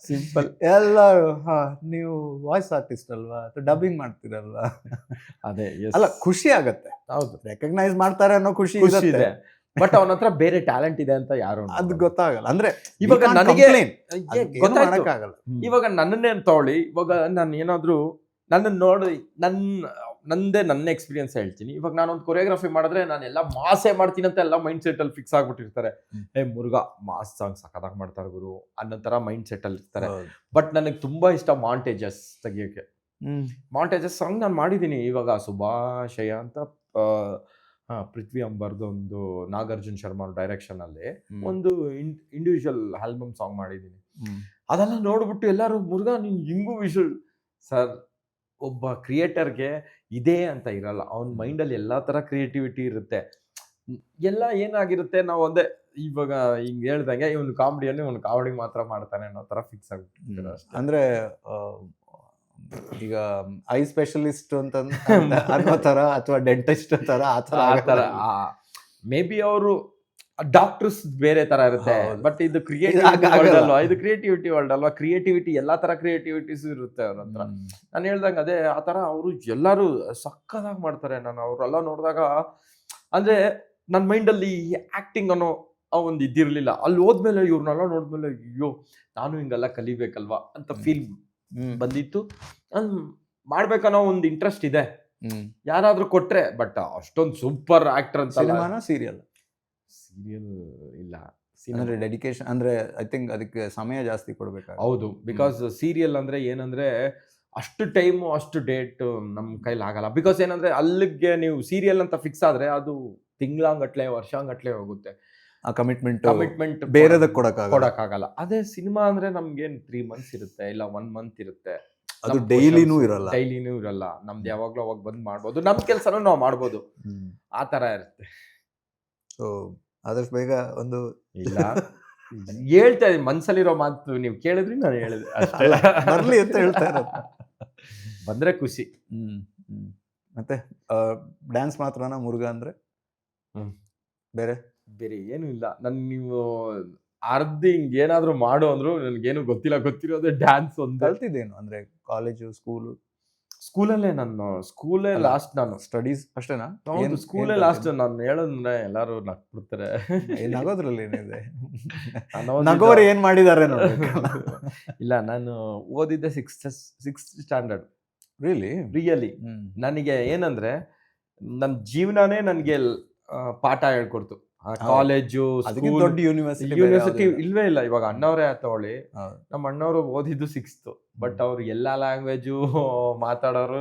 ಸಿಂಪಲ್. ಎಲ್ಲರೂ ನೀವು ವಾಯ್ಸ್ ಆರ್ಟಿಸ್ಟ್ ಅಲ್ವಾ, ಡಬ್ಬಿಂಗ್ ಮಾಡ್ತೀರಲ್ವಾ, ಅದೇ ಅಲ್ಲ ಖುಷಿ ಆಗತ್ತೆ. ಹೌದು, ರೆಕಗ್ನೈಸ್ ಮಾಡ್ತಾರೆ ಅನ್ನೋ ಖುಷಿ ಇದೆ. ಬಟ್ ಅವನ ಹತ್ರ ಬೇರೆ ಟ್ಯಾಲೆಂಟ್ ಇದೆ ಅಂತ ಯಾರು ಅದು ಗೊತ್ತಾಗಲ್ಲ. ಅಂದ್ರೆ ಇವಾಗ ನನಗೆ ಗೊತ್ತಾಗಲ್ಲ. ಇವಾಗ ನನ್ನನ್ನೇ ತಗೊಳ್ಳಿ, ಇವಾಗ ನಾನು ಏನಾದ್ರು ನನ್ನ ನೋಡಿ ನನ್ನ ಎಕ್ಸ್ಪೀರಿಯನ್ಸ್ ಹೇಳ್ತೀನಿ. ಇವಾಗ ನಾನೊಂದು ಕೊರಿಯೋಗ್ರಫಿ ಮಾಡಿದ್ರೆ ನಾನು ಎಲ್ಲ ಮಾಸೇ ಮಾಡ್ತೀನಿ ಅಂತ ಎಲ್ಲ ಮೈಂಡ್ ಸೆಟ್ ಅಲ್ಲಿ ಫಿಕ್ಸ್ ಆಗ್ಬಿಟ್ಟಿರ್ತಾರೆ. ಮುರುಘಾ ಮಾಸ್ ಸಾಂಗ್ ಸಖತ್ತಾಗಿ ಮಾಡ್ತಾರೆ ಗುರು ಅನ್ನೋ ತರ ಮೈಂಡ್ ಸೆಟ್ ಅಲ್ಲಿ ಇರ್ತಾರೆ. ಬಟ್ ನನಗೆ ತುಂಬಾ ಇಷ್ಟ ಮಾಂಟೇಜಸ್ ತೆಗಿಯೋಕೆ. ಮಾಂಟೇಜಸ್ ಸಾಂಗ್ ನಾನು ಮಾಡಿದ್ದೀನಿ. ಇವಾಗ ಶುಭಾಶಯ ಅಂತ ಪೃಥ್ವಿ ಅಂಬರ್ದು ಒಂದು ನಾಗಾರ್ಜುನ್ ಶರ್ಮಾ ಡೈರೆಕ್ಷನ್ ಅಲ್ಲಿ ಒಂದು ಇಂಡಿವಿಜುವಲ್ ಆಲ್ಬಮ್ ಸಾಂಗ್ ಮಾಡಿದ್ದೀನಿ. ಅದೆಲ್ಲ ನೋಡ್ಬಿಟ್ಟು ಎಲ್ಲರೂ ಮುರುಘಾ ನೀನ್ ಹಿಂಗೂ ವಿಷುವಲ್ ಸರ್. ಒಬ್ಬ ಕ್ರಿಯೇಟರ್ಗೆ ಇದೇ ಅಂತ ಇರಲ್ಲ, ಅವನ ಮೈಂಡಲ್ಲಿ ಎಲ್ಲಾ ತರ ಕ್ರಿಯೇಟಿವಿಟಿ ಇರುತ್ತೆ. ಎಲ್ಲ ಏನಾಗಿರುತ್ತೆ, ನಾವು ಇವಾಗ ಹಿಂಗ್ ಹೇಳ್ದಂಗೆ ಇವನು ಕಾಮಿಡಿಯಲ್ಲಿ ಇವನು ಕಾಮಿಡಿ ಮಾತ್ರ ಮಾಡ್ತಾನೆ ಅನ್ನೋ ತರ ಫಿಕ್ಸ್ ಆಗ್ಬಿಟ್ಟಿದ್ದಾರೆ ಅಷ್ಟೇ. ಅಂದ್ರೆ ಈಗ ಐ ಸ್ಪೆಷಲಿಸ್ಟ್ ಅಂತ ಅನ್ನೋ ತರ ಅಥವಾ ಡೆಂಟಿಸ್ಟ್ ತರ ಆ ತರ ಆ ತರ ಮೇ ಬಿ ಅವರು ಡಾಕ್ಟರ್ಸ್ ಬೇರೆ ತರ ಇರುತ್ತೆ, ಹೌದು. ಬಟ್ ಇದು ಇದು ಕ್ರಿಯೇಟಿವಿಟಿ ಆಗಲ್ಲ. ವರ್ಲ್ಡ್ ಅಲ್ವಾ, ಇದು ಕ್ರಿಯೇಟಿವಿಟಿ ವರ್ಲ್ಡ್ ಅಲ್ವಾ. ಕ್ರಿಯೇಟಿವಿಟಿ ಎಲ್ಲಾ ತರ ಕ್ರಿಯೇಟಿವಿಟೀಸ್ ಇರುತ್ತೆ ಅವ್ರ ಹತ್ರ. ನಾನು ಹೇಳ್ದಂಗೆ ಅದೇ ಆ ಥರ ಅವರು ಎಲ್ಲರೂ ಸಕ್ಕದಾಗಿ ಮಾಡ್ತಾರೆ. ನಾನು ಅವರೆಲ್ಲ ನೋಡಿದಾಗ ಅಂದರೆ ನನ್ನ ಮೈಂಡಲ್ಲಿ ಆ್ಯಕ್ಟಿಂಗ್ ಅನ್ನೋ ಆ ಒಂದು ಇದಿರಲಿಲ್ಲ. ಅಲ್ಲಿ ಹೋದ್ಮೇಲೆ ಇವ್ರನ್ನೆಲ್ಲ ನೋಡಿದ್ಮೇಲೆ ಅಯ್ಯೋ ನಾನು ಹಿಂಗೆಲ್ಲ ಕಲಿಬೇಕಲ್ವಾ ಅಂತ ಫೀಲ್ ಬಂದಿತ್ತು. ಮಾಡ್ಬೇಕನ್ನೋ ಒಂದು ಇಂಟ್ರೆಸ್ಟ್ ಇದೆ, ಯಾರಾದರೂ ಕೊಟ್ಟರೆ. ಬಟ್ ಅಷ್ಟೊಂದು ಸೂಪರ್ ಆ್ಯಕ್ಟರ್ ಅಂತ ಸಿನಿಮಾನ ಸೀರಿಯಲ್ ಸೀರಿಯಲ್ ಇಲ್ಲ. ಅಂದ್ರೆ ಡೆಡಿಕೇಶನ್ ಅಂದ್ರೆ ಐ ಥಿಂಕ್ ಅದಕ್ಕೆ ಸಮಯ ಜಾಸ್ತಿ ಕೊಡ್ಬೇಕು. ಹೌದು, ಬಿಕಾಸ್ ಸೀರಿಯಲ್ ಅಂದರೆ ಏನಂದರೆ ಅಷ್ಟು ಟೈಮು ಅಷ್ಟು ಡೇಟ್ ನಮ್ಮ ಕೈಲಿ ಆಗಲ್ಲ. ಬಿಕಾಸ್ ಏನಂದರೆ ಅಲ್ಲಿಗೆ ನೀವು ಸೀರಿಯಲ್ ಅಂತ ಫಿಕ್ಸ್ ಆದರೆ ಅದು ತಿಂಗಳಂಗಟ್ಲೆ ವರ್ಷಂಗಟ್ಲೆ ಹೋಗುತ್ತೆ. ಆ ಕಮಿಟ್ಮೆಂಟ್ ಬೇರೆದಕ್ಕೆ ಕೊಡಕ್ಕಾಗಲ್ಲ. ಕೊಡೋಕ್ಕಾಗಲ್ಲ. ಅದೇ ಸಿನಿಮಾ ಅಂದರೆ ನಮ್ಗೇನು 3 months ಇರುತ್ತೆ, ಇಲ್ಲ 1 month ಇರುತ್ತೆ. ಅದು ಡೈಲಿನೂ ಇರಲ್ಲ. ಡೈಲಿನೂ ಇರಲ್ಲ. ನಮ್ದು ಯಾವಾಗಲೂ ಅವಾಗ ಬಂದು ಮಾಡ್ಬೋದು, ನಮ್ಮ ಕೆಲಸನೂ ನಾವು ಮಾಡ್ಬೋದು. ಆ ಥರ ಇರುತ್ತೆ. ಸೊ ಆದಷ್ಟು ಬೇಗ ಒಂದು ಇಲ್ಲ ಹೇಳ್ತಾ ಇದ್ದೀನಿ, ಮನ್ಸಲ್ಲಿರೋ ಮಾತು ನೀವು ಕೇಳಿದ್ರಿ, ನಾನು ಹೇಳಿದೆ ಅಷ್ಟೇ. ಬರ್ಲಿ ಅಂತ ಹೇಳ್ತಾ ಇರೋದು. ಬಂದ್ರೆ ಖುಷಿ. ಮತ್ತೆ ಡ್ಯಾನ್ಸ್ ಮಾತ್ರನಾ ಮುರುಘಾ ಅಂದ್ರೆ? ಬೇರೆ ಬೇರೆ ಏನು ಇಲ್ಲ. ನೀವು ಹಿಂಗ್ ಏನಾದ್ರು ಮಾಡು ಅಂದ್ರು ನನ್ಗೇನು ಗೊತ್ತಿರೋದೇ ಡ್ಯಾನ್ಸ್ ಒಂದು. ಕಲ್ತಿದ್ದೇನು ಅಂದ್ರೆ ಕಾಲೇಜು ಸ್ಕೂಲು? ಸ್ಕೂಲಲ್ಲೇ ನಾನು ಸ್ಕೂಲೇ ಲಾಸ್ಟ್. ನಾನು ಸ್ಟಡೀಸ್ ಅಷ್ಟೇನಾ? ಸ್ಕೂಲೇ ಲಾಸ್ಟ್. ನಾನು ಹೇಳೋದ್ರೆ ಎಲ್ಲಾರು ನಗ್ಬಿಡ್ತಾರೆ. ನಗೋದ್ರಲ್ಲಿ ಏನಿದೆ? ನಗೋರು ಏನ್ ಮಾಡಿದ್ದಾರೆ ನೋಡಿ. ಇಲ್ಲ, ನಾನು ಓದಿದ್ದೆ 6th standard. ರಿಯಲಿ ನನಗೆ ಏನಂದ್ರೆ ನನ್ನ ಜೀವನನೇ ನನಗೆ ಪಾಠ ಹೇಳ್ಕೊಡ್ತು. ಕಾಲೇಜು ದೊಡ್ಡ ಯೂನಿವರ್ಸಿಟಿ ಇಲ್ವೇ ಇಲ್ಲ. ಇವಾಗ ಅಣ್ಣವರೇ ತಗೊಳ್ಳಿ, ನಮ್ಮ ಅಣ್ಣವರು ಓದಿದ್ದು 6th, ಬಟ್ ಅವ್ರು ಎಲ್ಲಾ ಲ್ಯಾಂಗ್ವೇಜು ಮಾತಾಡೋರು,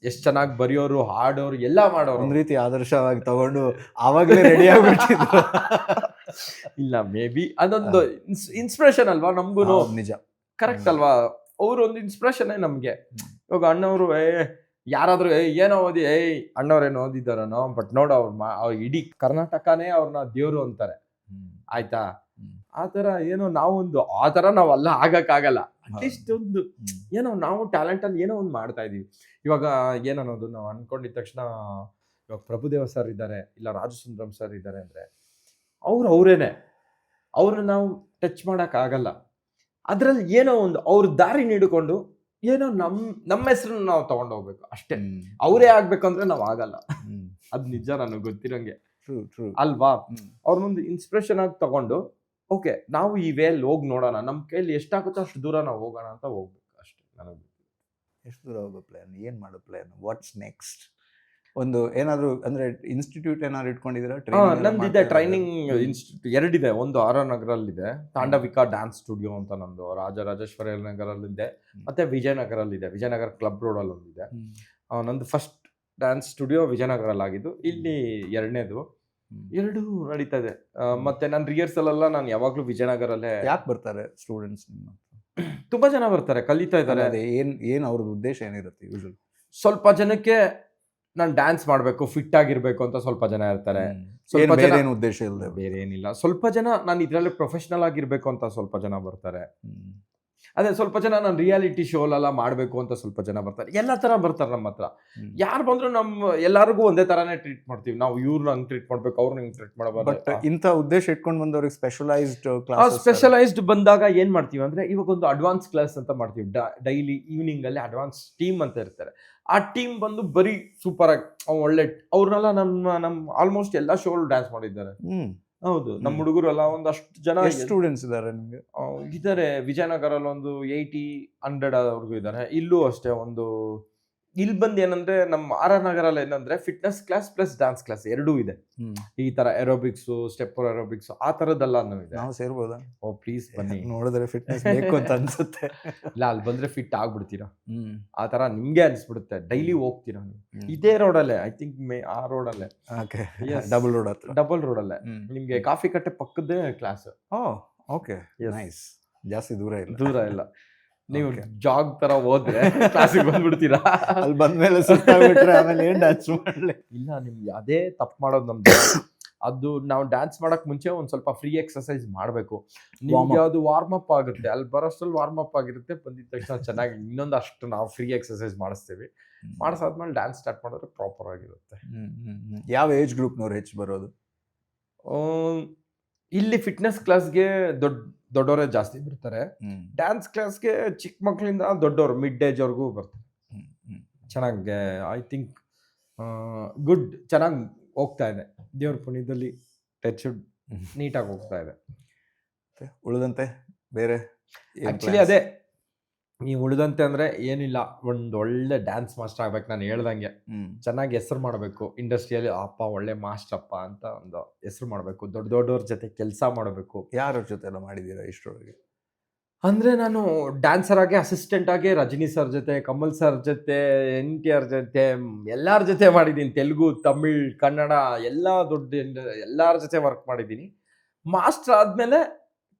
ಎಷ್ಟ್ ಚೆನ್ನಾಗಿ ಬರೆಯೋರು, ಹಾಡೋರು, ಎಲ್ಲಾ ಮಾಡೋರು. ಒಂದ್ ರೀತಿ ಆದರ್ಶವಾಗಿ ತಗೊಂಡು ಆವಾಗಲೇ ರೆಡಿ ಆಗ್ಬಿಟ್ಟಿದ್ರು. ಇಲ್ಲ, ಮೇ ಬಿ ಅದೊಂದು ಇನ್ಸ್ಪಿರೇಷನ್ ಅಲ್ವಾ ನಮ್ಗೂ. ನಿಜ, ಕರೆಕ್ಟ್ ಅಲ್ವಾ? ಅವ್ರು ಒಂದು ಇನ್ಸ್ಪಿರೇಷನ್ ನಮ್ಗೆ. ಇವಾಗ ಅಣ್ಣವರು ಯಾರಾದ್ರೂ ಏನೋ ಓದಿ ಅಣ್ಣವ್ರೇನೋ ಓದಿದಾರನೋ, ಬಟ್ ನೋಡು ಅವ್ರ ಇಡೀ ಕರ್ನಾಟಕನೇ ಅವ್ರನ್ನ ದೇವ್ರು ಅಂತಾರೆ. ಆಯ್ತಾ? ಆತರ ಏನೋ ನಾವೊಂದು ಆ ತರ ನಾವೆಲ್ಲ ಆಗಕ್ಕಾಗಲ್ಲ. ಅಟ್ಲೀಸ್ಟ್ ಒಂದು ಏನೋ ನಾವು ಟ್ಯಾಲೆಂಟ್ ಅಲ್ಲಿ ಏನೋ ಒಂದು ಮಾಡ್ತಾ ಇದೀವಿ. ಇವಾಗ ಏನನ್ನೋದು ನಾವು ಅನ್ಕೊಂಡಿದ ತಕ್ಷಣ, ಇವಾಗ ಪ್ರಭುದೇವ ಸರ್ ಇದ್ದಾರೆ, ಇಲ್ಲ ರಾಜಸುಂದರಂ ಸರ್ ಇದ್ದಾರೆ ಅಂದ್ರೆ ಅವ್ರೇನೆ, ಅವ್ರನ್ನ ನಾವು ಟಚ್ ಮಾಡಕ್ ಆಗಲ್ಲ. ಅದ್ರಲ್ಲಿ ಏನೋ ಒಂದು ಅವ್ರ ದಾರಿ ನೀಡಿಕೊಂಡು ಏನೋ ನಮ್ಮ ಹೆಸರನ್ನ ನಾವು ತಗೊಂಡೋಗ್ಬೇಕು ಅಷ್ಟೇ. ಅವರೇ ಆಗ್ಬೇಕಂದ್ರೆ ನಾವ್ ಆಗಲ್ಲ. ಅದ್ ನಿಜ, ನನಗೆ ಗೊತ್ತಿರಂಗೆ ಅಲ್ವಾ? ಅವ್ರನ್ನೊಂದು ಇನ್ಸ್ಪಿರೇಷನ್ ಆಗಿ ತಗೊಂಡು ಓಕೆ ನಾವು ಈ ವೇಲ್ ಹೋಗಿ ನೋಡೋಣ, ನಮ್ಮ ಕೈಲಿ ಎಷ್ಟಾಗುತ್ತೋ ಅಷ್ಟು ದೂರ ನಾವು ಹೋಗೋಣ ಅಂತ ಹೋಗ್ಬೇಕು ಅಷ್ಟೇ. ನನಗೆ ಎಷ್ಟು ದೂರ ಹೋಗೋ ಪ್ಲಾನ್, ಏನ್ ಮಾಡೋ ಪ್ಲಾನ್, ವಾಟ್ಸ್ ನೆಕ್ಸ್ಟ್? ಒಂದು ಏನಾದ್ರು ಅಂದ್ರೆ ಇನ್ಸ್ಟಿಟ್ಯೂಟ್ ಏನಾದ್ರು ಇಟ್ಕೊಂಡಿದ್ದೀರಾ? ನಂದಿದೆ ಟ್ರೈನಿಂಗ್ ಇನ್ಸ್ಟಿಟ್ಯೂಟ್ 2 ಇದೆ. ಒಂದು RR ನಗರಲ್ಲಿದೆ, ತಾಂಡವಿಕಾ ಡ್ಯಾನ್ಸ್ ಸ್ಟುಡಿಯೋ ಅಂತ ನಂದು ರಾಜರಾಜೇಶ್ವರಿ ನಗರಲ್ಲಿದೆ, ಮತ್ತೆ ವಿಜಯನಗರಲ್ಲಿದೆ, ವಿಜಯನಗರ ಕ್ಲಬ್ ರೋಡ್ ಅಲ್ಲಿ ಒಂದಿದೆ. ನಂದು ಫಸ್ಟ್ ಡ್ಯಾನ್ಸ್ ಸ್ಟುಡಿಯೋ ವಿಜಯನಗರಲ್ಲಿ ಆಗಿದ್ದು, ಇಲ್ಲಿ 2ನೇದು. 2 ನಡೀತಾ ಇದೆ. ಮತ್ತೆ ನನ್ನ ರಿಹರ್ಸಲ್ ಎಲ್ಲ ನಾನು ಯಾವಾಗ್ಲೂ ವಿಜಯನಗರಲ್ಲೇ. ಯಾಕೆ ಬರ್ತಾರೆ ಸ್ಟೂಡೆಂಟ್ಸ್ ನಿಮ್ಮ? ತುಂಬಾ ಜನ ಬರ್ತಾರೆ, ಕಲಿತಾ ಇದ್ದಾರೆ. ಏನ್ ಅವ್ರದ್ದು ಉದ್ದೇಶ ಏನಿರುತ್ತೆ ಯೂಶುವಲಿ? ಸ್ವಲ್ಪ ಜನಕ್ಕೆ ನಾನು ಡ್ಯಾನ್ಸ್ ಮಾಡಬೇಕು, ಫಿಟ್ ಆಗಿರ್ಬೇಕು ಅಂತ ಸ್ವಲ್ಪ ಜನ ಇರ್ತಾರೆ. ಸ್ವಲ್ಪ ಜನ ಉದ್ದೇಶ ಇಲ್ಲ, ಬೇರೆ ಏನಿಲ್ಲ. ಸ್ವಲ್ಪ ಜನ ನಾನು ಇದ್ರಲ್ಲಿ ಪ್ರೊಫೆಷನಲ್ ಆಗಿರ್ಬೇಕು ಅಂತ ಸ್ವಲ್ಪ ಜನ ಬರ್ತಾರೆ. ಅದೇ ಸ್ವಲ್ಪ ಜನ ನಾನು ರಿಯಾಲಿಟಿ ಶೋಲೆಲ್ಲ ಮಾಡಬೇಕು ಅಂತ ಸ್ವಲ್ಪ ಜನ ಬರ್ತಾರೆ. ಎಲ್ಲ ತರ ಬರ್ತಾರೆ ನಮ್ಮ ಹತ್ರ. ಯಾರು ಬಂದ್ರು ಎಲ್ಲರಿಗೂ ಒಂದೇ ತರಾನೇ ಟ್ರೀಟ್ ಮಾಡ್ತೀವಿ ನಾವು. ಇವ್ರನ್ನ ಹಂಗೆ ಟ್ರೀಟ್ ಮಾಡ್ಬೇಕು, ಅವ್ರನ್ನ ಹಿಂಗೆ ಟ್ರೀಟ್ ಮಾಡಬಾರ್ದು. ಬಟ್ ಇಂಥ ಉದ್ದೇಶ ಇಟ್ಕೊಂಡು ಬಂದವ್ರಿಗೆ ಸ್ಪೆಷಲೈಸ್ಡ್ ಬಂದಾಗ ಏನ್ ಮಾಡ್ತೀವಿ ಅಂದ್ರೆ, ಇವಾಗ ಒಂದು ಅಡ್ವಾನ್ಸ್ ಕ್ಲಾಸ್ ಅಂತ ಮಾಡ್ತೀವಿ. ಡೈಲಿ ಈವ್ನಿಂಗ್ ಅಲ್ಲಿ ಅಡ್ವಾನ್ಸ್ ಟೀಮ್ ಅಂತ ಇರ್ತಾರೆ. ಆ ಟೀಮ್ ಬಂದು ಬರೀ ಸೂಪರ್ ಆಗಿ ಒಳ್ಳೆ ಅವ್ರನ್ನೆಲ್ಲ ನಮ್ಮ ಆಲ್ಮೋಸ್ಟ್ ಎಲ್ಲಾ ಶೋ ಡ್ಯಾನ್ಸ್ ಮಾಡಿದ್ದಾರೆ. ಹೌದು, ನಮ್ಮ ಹುಡುಗರು ಎಲ್ಲ ಒಂದಷ್ಟು ಜನ ಸ್ಟೂಡೆಂಟ್ಸ್ ಇದ್ದಾರೆ ನಿಮ್ಗೆ ಇದ್ದಾರೆ. ವಿಜಯನಗರಲ್ಲಿ ಒಂದು 80-100 ಅವ್ರಿಗೂ ಇದ್ದಾರೆ. ಇಲ್ಲೂ ಅಷ್ಟೇ ಒಂದು. ಇಲ್ಲಿ ಬಂದು ಏನಂದ್ರೆ ನಮ್ಮ RR ನಗರಲ್ಲಿ ಏನಂದ್ರೆ fitness class plus dance class 2 ಇದೆ. ಈ ತರ ಏರೋಬಿಕ್ಸ್, ಸ್ಟೆಪ್ ಏರೋಬಿಕ್ಸ್ ಆ ತರದೆಲ್ಲ ಇದೆ. ನಾವು ಸೇರ್ಬೋದಾ? ಓ ಪ್ಲೀಸ್ ಬನ್ನಿ, ನೋಡಿದ್ರೆ ಫಿಟ್ನೆಸ್ ಬೇಕು ಅಂತ ಅನ್ಸುತ್ತೆ. ಇಲ್ಲ, ಅಲ್ಲಿ ಬಂದ್ರೆ ಫಿಟ್ ಆಗ್ಬಿಡ್ತೀರಾ. ಆ ತರ ನಿಮ್ಗೆ ಅನ್ಸ್ಬಿಡುತ್ತೆ. ಡೈಲಿ ಹೋಗ್ತೀರಾ ನೀವು ಇದೇ ರೋಡಲ್ಲೇ, ಐ ಥಿಂಕ್ ಆ ರೋಡಲ್ಲೇ, ಡಬಲ್ ರೋಡ್ ಹತ್ರ, ಡಬಲ್ ರೋಡಲ್ಲೇ ನಿಮ್ಗೆ ಕಾಫಿ ಕಟ್ಟೆ ಪಕ್ಕದೇ ಕ್ಲಾಸ್. Okay, nice. ಜಾಸ್ತಿ ದೂರ ಇಲ್ಲ. ನೀವು ಜಾಗ್ ತರ ಹೋದ್ರೆ ಕ್ಲಾಸಿಗೆ ಬಂದ್ಬಿಡ್ತೀರಾ. ಅಲ್ಲಿ ಬಂದ್ಮೇಲೆ ಸುತ್ತಾಗ್ಬಿಟ್ರೆ ಆಮೇಲೆ ಏನ್ ಡ್ಯಾನ್ಸ್ ಮಾಡ್ಲಿ? ಇಲ್ಲ, ನಿಮ್ಗೆ ಅದೇ ತಪ್ಪು ಮಾಡೋದು ನಮ್ದು. ಅದು ನಾವು ಡ್ಯಾನ್ಸ್ ಮಾಡಕ್ ಮುಂಚೆ ಒಂದ್ ಸ್ವಲ್ಪ ಫ್ರೀ ಎಕ್ಸರ್ಸೈಸ್ ಮಾಡಬೇಕು. Warm ನಿಮ್ಗೆ up. ಅದು ವಾರ್ಮ್ ಅಪ್ ಆಗುತ್ತೆ, ಅಲ್ಲಿ ಬರೋಷ್ಟ್ರಲ್ಲಿ ವಾರ್ಮ್ ಅಪ್ ಆಗಿರುತ್ತೆ, ಬಂದಿದ ತಕ್ಷಣ ಚೆನ್ನಾಗಿ ಇನ್ನೊಂದು ಅಷ್ಟು ನಾವು ಫ್ರೀ ಎಕ್ಸರ್ಸೈಸ್ ಮಾಡಿಸ್ತೀವಿ. ಮಾಡಿಸಾದ್ಮೇಲೆ ಡ್ಯಾನ್ಸ್ ಸ್ಟಾರ್ಟ್ ಮಾಡಿದ್ರೆ ಪ್ರಾಪರ್ ಆಗಿರುತ್ತೆ. ಯಾವ ಏಜ್ ಗ್ರೂಪ್ನವ್ರು ಹೆಚ್ಚು ಬರೋದು? ಇಲ್ಲಿ ಫಿಟ್ನೆಸ್ ಕ್ಲಾಸ್ಗೆ ದೊಡ್ಡವರೇ ಜಾಸ್ತಿ ಬರ್ತಾರೆ. ಡ್ಯಾನ್ಸ್ ಕ್ಲಾಸ್ಗೆ ಚಿಕ್ಕ ಮಕ್ಕಳಿಂದ ದೊಡ್ಡವರು ಮಿಡ್ ಏಜ್ ಅವ್ರಿಗೂ ಬರ್ತಾರೆ. ಚೆನ್ನಾಗಿ ಐ ಥಿಂಕ್ ಗುಡ್, ಚೆನ್ನಾಗಿ ಹೋಗ್ತಾ ಇದೆ. ದೇವ್ರ ಪುಣ್ಯದಲ್ಲಿ ಟಚ್ ನೀಟಾಗಿ ಹೋಗ್ತಾ ಇದೆ. ಉಳಿದಂತೆ ಬೇರೆ ಆಕ್ಚುಲಿ ಅದೇ ನೀವು ಉಳಿದಂತೆ ಅಂದ್ರೆ ಏನಿಲ್ಲ, ಒಂದು ಒಳ್ಳೆ ಡ್ಯಾನ್ಸ್ ಮಾಸ್ಟರ್ ಆಗ್ಬೇಕು. ನಾನು ಹೇಳ್ದಂಗೆ ಚೆನ್ನಾಗಿ ಹೆಸರು ಮಾಡಬೇಕು ಇಂಡಸ್ಟ್ರಿಯಲ್ಲಿ. ಅಪ್ಪ ಒಳ್ಳೆ ಮಾಸ್ಟರ್ ಅಪ್ಪ ಅಂತ ಒಂದು ಹೆಸರು ಮಾಡಬೇಕು. ದೊಡ್ಡವ್ರ ಜೊತೆ ಕೆಲಸ ಮಾಡಬೇಕು. ಯಾರ ಜೊತೆ ಎಲ್ಲ ಮಾಡಿದ್ದೀರಾ ಇಷ್ಟರೊಳಗೆ? ಅಂದ್ರೆ ನಾನು ಡ್ಯಾನ್ಸರ್ ಆಗಿ, ಅಸಿಸ್ಟೆಂಟ್ ಆಗಿ ರಜನಿ ಸರ್ ಜೊತೆ, ಕಮಲ್ ಸರ್ ಜೊತೆ, NTR ಜೊತೆ, ಎಲ್ಲಾರ ಜೊತೆ ಮಾಡಿದ್ದೀನಿ. ತೆಲುಗು, ತಮಿಳ್, ಕನ್ನಡ ಎಲ್ಲ ಎಲ್ಲಾರ ಜೊತೆ ವರ್ಕ್ ಮಾಡಿದ್ದೀನಿ. ಮಾಸ್ಟರ್ ಆದ್ಮೇಲೆ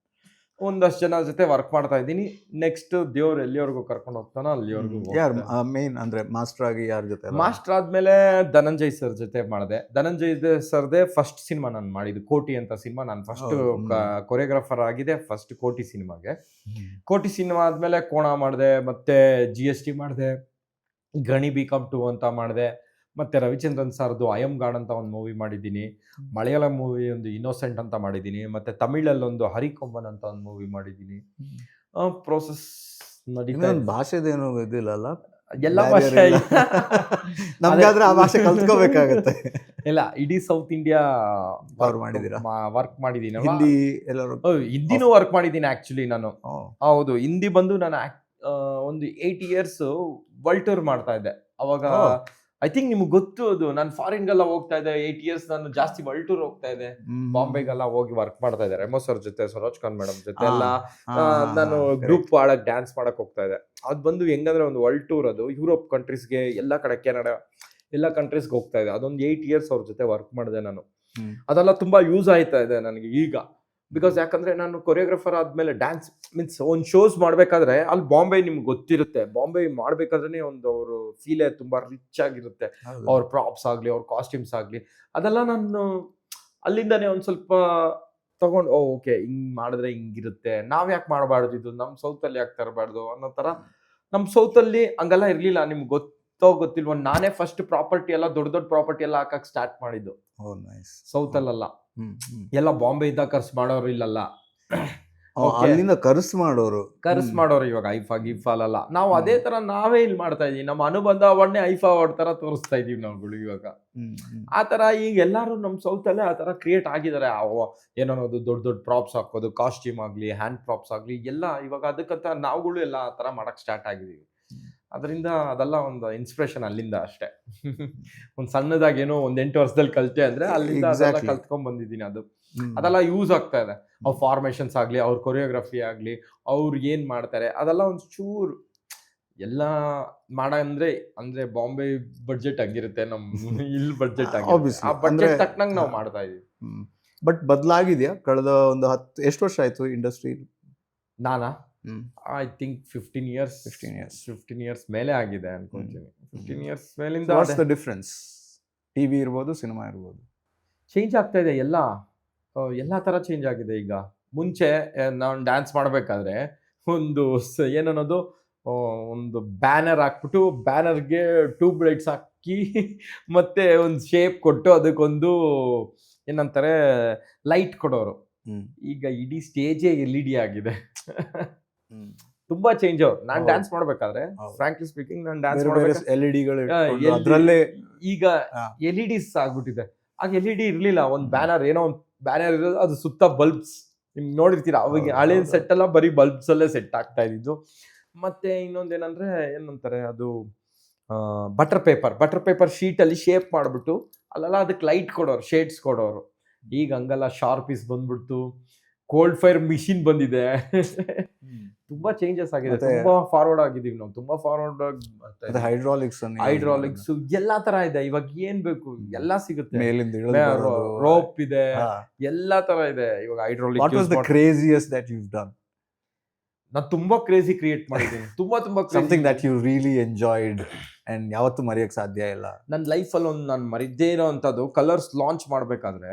ಒಂದಷ್ಟು ಜನ ಜೊತೆ ವರ್ಕ್ ಮಾಡ್ತಾ ಇದ್ದೀನಿ. ನೆಕ್ಸ್ಟ್ ದೇವ್ರು ಎಲ್ಲಿವರೆಗೂ ಕರ್ಕೊಂಡು ಹೋಗ್ತಾನೋ ಅಲ್ಲಿವರೆಗೂ. ಯಾರು ಮೇನ್ ಅಂದ್ರೆ ಮಾಸ್ಟರ್ ಆಗಿ ಯಾರ ಜೊತೆ? ಮಾಸ್ಟರ್ ಆದ್ಮೇಲೆ ಧನಂಜಯ್ ಸರ್ ಜೊತೆ ಮಾಡಿದೆ. ಧನಂಜಯ್ ಸರ್ದೇ ಫಸ್ಟ್ ಸಿನಿಮಾ ನಾನು ಮಾಡಿದ್ದು, ಕೋಟಿ ಅಂತ ಸಿನಿಮಾ. ನಾನು ಫಸ್ಟ್ ಕೊರಿಯೋಗ್ರಾಫರ್ ಆಗಿದೆ ಫಸ್ಟ್ ಕೋಟಿ ಸಿನಿಮಾಗೆ. ಕೋಟಿ ಸಿನಿಮಾ ಆದ್ಮೇಲೆ ಕೋಣ ಮಾಡಿದೆ, ಮತ್ತೆ GST ಮಾಡಿದೆ, ಗಣಿ BCom 2 ಅಂತ ಮಾಡಿದೆ, ಮತ್ತೆ ರವಿಚಂದ್ರನ್ ಸರ್ದು ಐಎಮ್ ಗಾಡ್ ಅಂತ ಒಂದು ಮೂವಿ ಮಾಡಿದ್ದೀನಿ. ಮಲಯಾಳಂ ಮೂವಿ ಒಂದು ಇನ್ನೋಸೆಂಟ್ ಅಂತ ಮಾಡಿದ್ದೀನಿ. ಮತ್ತೆ ತಮಿಳಲ್ಲಿ ಒಂದು ಹರಿಕೊಂಬನ್ ಅಂತ ಒಂದು ಮೂವಿ ಮಾಡಿದ್ದೀನಿ. ಪ್ರೋಸೆಸ್ ನಡೀತಾ ಇದೆ. ಭಾಷೆದೇನು ಇದಿಲ್ಲ ಎಲ್ಲ ಭಾಷೆ ನಮ್ಗಾದ್ರೆ ಆ ಭಾಷೆ ಕಲ್ತ್ಕೋಬೇಕಾಗತ್ತೆ. ಇಲ್ಲ, ಇಡೀ ಸೌತ್ ಇಂಡಿಯಾ ಮಾಡಿದ್ದೀರಾ? ವರ್ಕ್ ಮಾಡಿದ್ದೀನಿ. ಹಿಂದಿ ಎಲ್ಲರೂ? ಹಿಂದಿನೂ ವರ್ಕ್ ಮಾಡಿದ್ದೀನಿ ಆಕ್ಚುಲಿ ನಾನು. ಹೌದು, ಹಿಂದಿ ಬಂದು ನಾನು ಒಂದು 8 years ವರ್ಲ್ಡ್ ಟೂರ್ ಮಾಡ್ತಾ ಇದ್ದೆ ಅವಾಗ. ಐ ಥಿಂಕ್ ನಿಮ್ಗೆ ಗೊತ್ತು ಅದು. ನಾನು ಫಾರಿನ್ಗೆಲ್ಲ ಹೋಗ್ತಾ ಇದ್ದೆ 8 years. ನಾನು ಜಾಸ್ತಿ ವರ್ಲ್ಡ್ ಟೂರ್ ಹೋಗ್ತಾ ಇದ್ದೆ. ಬಾಂಬೆಗೆಲ್ಲ ಹೋಗಿ ವರ್ಕ್ ಮಾಡ್ತಾ ಇದ್ದೆ. ರೆಮೋ ಸರ್ ಜೊತೆ, ಸರೋಜ್ ಖಾನ್ ಮೇಡಮ್ ಜೊತೆ ಎಲ್ಲ ನಾನು ಗ್ರೂಪ್ ಆಡಕ್, ಡ್ಯಾನ್ಸ್ ಮಾಡಕ್ ಹೋಗ್ತಾ ಇದ್ದೆ. ಅದು ಬಂದು ಹೆಂಗಂದ್ರೆ ಒಂದು ವರ್ಲ್ಡ್ ಟೂರ್, ಅದು ಯುರೋಪ್ ಕಂಟ್ರೀಸ್ಗೆ, ಎಲ್ಲ ಕಡೆ ಕೆನಡಾ ಎಲ್ಲ ಕಂಟ್ರೀಸ್ಗೆ ಹೋಗ್ತಾ ಇದೆ. ಅದೊಂದು 8 years ಅವ್ರ ಜೊತೆ ವರ್ಕ್ ಮಾಡಿದೆ ನಾನು. ಅದೆಲ್ಲ ತುಂಬಾ ಯೂಸ್ ಆಯ್ತಾ ಇದೆ ನನಗೆ ಈಗ. ಬಿಕಾಸ್ ಯಾಕಂದ್ರೆ ನಾನು ಕೊರಿಯೋಗ್ರಾಫರ್ ಆದ್ಮೇಲೆ ಡ್ಯಾನ್ಸ್ ಮೀನ್ಸ್ ಒಂದು ಶೋಸ್ ಮಾಡ್ಬೇಕಾದ್ರೆ ಅಲ್ಲಿ ಬಾಂಬೆ ನಿಮ್ಗೆ ಗೊತ್ತಿರುತ್ತೆ. ಬಾಂಬೆ ಮಾಡ್ಬೇಕಾದ್ರೆ ಒಂದು ಅವರು ಫೀಲೇ ತುಂಬಾ ರಿಚ್ ಆಗಿರುತ್ತೆ. ಅವ್ರ ಪ್ರಾಪ್ಸ್ ಆಗ್ಲಿ, ಅವ್ರ ಕಾಸ್ಟ್ಯೂಮ್ಸ್ ಆಗ್ಲಿ, ಅದೆಲ್ಲ ನಾನು ಅಲ್ಲಿಂದಾನೆ ಒಂದ್ ಸ್ವಲ್ಪ ತಗೊಂಡು ಓಕೆ ಹಿಂಗ್ ಮಾಡಿದ್ರೆ ಹಿಂಗಿರುತ್ತೆ, ನಾವ್ ಯಾಕೆ ಮಾಡಬಾರ್ದು, ಇದು ನಮ್ ಸೌತ್ ಅಲ್ಲಿ ಯಾಕೆ ತರಬಾರ್ದು ಅನ್ನೋ ತರ. ನಮ್ ಸೌತ್ ಅಲ್ಲಿ ಹಂಗೆಲ್ಲ ಇರ್ಲಿಲ್ಲ. ನಿಮ್ಗೆ ಗೊತ್ತಿಲ್ವ, ನಾನೇ ಫಸ್ಟ್ ಪ್ರಾಪರ್ಟಿ ಎಲ್ಲ ದೊಡ್ಡ ಪ್ರಾಪರ್ಟಿ ಎಲ್ಲ ಹಾಕಕ್ ಸ್ಟಾರ್ಟ್ ಮಾಡಿದ್ದು ಸೌತ್ ಅಲ್ಲ. ಎಲ್ಲ ಬಾಂಬೆ ಇದ್ದ ಖರ್ಚು ಮಾಡೋರು ಇಲ್ಲಲ್ಲ, ಅಲ್ಲಿಂದ ಖರ್ಚು ಮಾಡೋರು ಇವಾಗ ಐಫಾ ಗಿಫಾಲಲ್ಲ. ನಾವು ಅದೇ ತರ ನಾವೇ ಇಲ್ಲಿ ಮಾಡ್ತಾ ಇದೀವಿ. ನಮ್ಮ ಅನುಬಂಧ ಅವನ್ನೇ ಐಫಾ ಅವಾರ್ಡ್ ತರ ತೋರಿಸ್ತಾ ಇದೀವಿ ನಾವುಗಳು ಇವಾಗ. ಆ ತರ ಈಗ ಎಲ್ಲಾರು ನಮ್ ಸೌತ್ ಅಲ್ಲೇ ಆ ತರ ಕ್ರಿಯೇಟ್ ಆಗಿದ್ದಾರೆ. ಏನನ್ನೋದು ದೊಡ್ಡ ಪ್ರಾಪ್ಸ್ ಹಾಕೋದು, ಕಾಸ್ಟ್ಯೂಮ್ ಆಗ್ಲಿ, ಹ್ಯಾಂಡ್ ಪ್ರಾಪ್ಸ್ ಆಗ್ಲಿ, ಎಲ್ಲ ಇವಾಗ ಅದಕ್ಕಂತ ನಾವುಗಳು ಎಲ್ಲ ಆ ತರ ಮಾಡಕ್ ಸ್ಟಾರ್ಟ್ ಆಗಿದೀವಿ. ಅದರಿಂದ ಅದೆಲ್ಲ ಒಂದು ಇನ್ಸ್ಪಿರೇಷನ್ ಅಲ್ಲಿಂದ ಅಷ್ಟೇ. ಒಂದ್ ಸಣ್ಣದಾಗಿ ಏನೋ ಒಂದ್ 8 ವರ್ಷದಲ್ಲಿ ಕಲ್ತೆ ಅಂದ್ರೆ ಅಲ್ಲಿಂದ ಅದೆಲ್ಲ ಕಲ್ತ್ಕೊಂಡ್ ಬಂದಿದ್ದೀನಿ. ಅದೆಲ್ಲ ಯೂಸ್ ಆಗ್ತಾ ಇದೆ. ಅವ್ರ ಫಾರ್ಮೇಶನ್ಸ್ ಆಗ್ಲಿ, ಅವ್ರ ಕೊರಿಯೋಗ್ರಫಿ ಆಗ್ಲಿ, ಅವ್ರು ಏನ್ ಮಾಡ್ತಾರೆ ಅದೆಲ್ಲ ಒಂದ್ ಚೂರು ಎಲ್ಲ ಅಂದ್ರೆ ಬಾಂಬೆ ಬಡ್ಜೆಟ್ ಹಂಗಿರುತ್ತೆ, ನಮ್ ಇಲ್ಲಿ ಬಡ್ಜೆಟ್ ಆ ಬಡ್ಜೆಟ್ ತಕ್ಕನಂಗ್ ನಾವು ಮಾಡ್ತಾ ಇದೀವಿ. ಬಟ್ ಬದಲಾಗಿದ್ಯಾ ಕಳೆದ ಒಂದು 10 ಎಷ್ಟು ವರ್ಷ ಆಯ್ತು ಇಂಡಸ್ಟ್ರಿ? ನಾನಾ ಐ ಥಿಂಕ್ 15 years ಮೇಲೆ ಆಗಿದೆ ಅನ್ಕೊಂತೀನಿ. 15 years ಮೇಲಿಂದ ವಾಟ್ಸ್ ದ ಡಿಫರೆನ್ಸ್? ಟಿವಿ ಇರ್ಬೋದು, ಸಿನಿಮಾ ಇರ್ಬೋದು, ಚೇಂಜ್ ಆಗ್ತಾ ಇದೆ. ಎಲ್ಲಾ ತರ ಚೇಂಜ್ ಆಗಿದೆ. ಈಗ ಮುಂಚೆ ನಾನು ಡ್ಯಾನ್ಸ್ ಮಾಡ್ಬೇಕಾದ್ರೆ ಒಂದು ಏನನ್ನೋದು, ಒಂದು ಬ್ಯಾನರ್ ಹಾಕ್ಬಿಟ್ಟು ಬ್ಯಾನರ್ಗೆ ಟ್ಯೂಬ್ ಲೈಟ್ಸ್ ಹಾಕಿ ಮತ್ತೆ ಒಂದು ಶೇಪ್ ಕೊಟ್ಟು ಅದಕ್ಕೊಂದು ಏನಂತಾರೆ ಲೈಟ್ ಕೊಡೋರು. ಈಗ ಇಡೀ ಸ್ಟೇಜೇ LED ಆಗಿದೆ. ತುಂಬಾ ಚೇಂಜ್. ನಾನ್ ಡ್ಯಾನ್ಸ್ ಮಾಡ್ಬೇಕಾದ್ರೆ ಫ್ರಾಂಕ್ಲಿ ಸ್ಪೀಕಿಂಗ್ ನಾನು ಡ್ಯಾನ್ಸ್ ಮಾಡ್ಬೇಕಾದ್ರೆ ಅದ್ರಲ್ಲೇ ಈಗ LEDs ಆಗ್ಬಿಟ್ಟಿದೆ. ಆಗ LED ಇರ್ಲಿಲ್ಲ. ಒಂದ್ ಬ್ಯಾನರ್, ಏನೋ ಒಂದು ಬ್ಯಾನರ್ ಇರೋದು, ಅದು ಸುತ್ತ ಬಲ್ಬ್ಸ್ ನಿಮ್ಗೆ ನೋಡಿರ್ತೀರಾ. ಅವಾಗ ಹಳೆ ಸೆಟ್ ಎಲ್ಲ ಬರೀ ಬಲ್ಬ್ಸ್ ಅಲ್ಲೇ ಸೆಟ್ ಆಗ್ತಾ ಇದ್ದಿದ್ದು. ಮತ್ತೆ ಇನ್ನೊಂದೇನಂದ್ರೆ ಏನಂತಾರೆ ಅದು ಬಟರ್ ಪೇಪರ್ ಶೀಟ್ ಅಲ್ಲಿ ಶೇಪ್ ಮಾಡ್ಬಿಟ್ಟು ಅಲ್ಲೆಲ್ಲ ಅದಕ್ಕೆ ಲೈಟ್ ಕೊಡೋರು, ಶೇಡ್ಸ್ ಕೊಡೋರು. ಈಗ ಹಂಗಲ್ಲ, ಶಾರ್ಪೀಸ್ ಬಂದ್ಬಿಡ್ತು, ಕೋಲ್ಡ್ ಫೈರ್ ಮಿಷಿನ್ ಬಂದಿದೆ. ತುಂಬಾ ಚೇಂಜಸ್ ಆಗಿದೆ. ತುಂಬಾ ಫಾರ್ವರ್ಡ್ ಆಗಿದೀವಿ ನಾವು. ತುಂಬಾ ಫಾರ್ವರ್ಡ್ ಆಗಿ ಹೈಡ್ರಾಲಿಕ್ಸ್ ಎಲ್ಲಾ ತರ ಇದೆ. ಇವಾಗ ಏನ್ ಬೇಕು ಎಲ್ಲ ಸಿಗುತ್ತೆ. ರೋಪ್ ಇದೆ, ಎಲ್ಲಾ ತರ ಇದೆ ಇವಾಗ ಹೈಡ್ರಾಲಿಕ್. ನಾನು ತುಂಬಾ ಕ್ರೇಜಿ ಕ್ರಿಯೇಟ್ ಮಾಡಿದ್ದೀನಿ. ತುಂಬಾ something that you really enjoyed and ಯಾವತ್ತೂ ಮರೆಯಕ್ ಸಾಧ್ಯ ಇಲ್ಲ. ನನ್ನ ಲೈಫಲ್ಲಿ ಒಂದು ನಾನು ಮರಿದೇ ಇರೋವಂಥದ್ದು ಕಲರ್ಸ್ ಲಾಂಚ್ ಮಾಡಬೇಕಾದ್ರೆ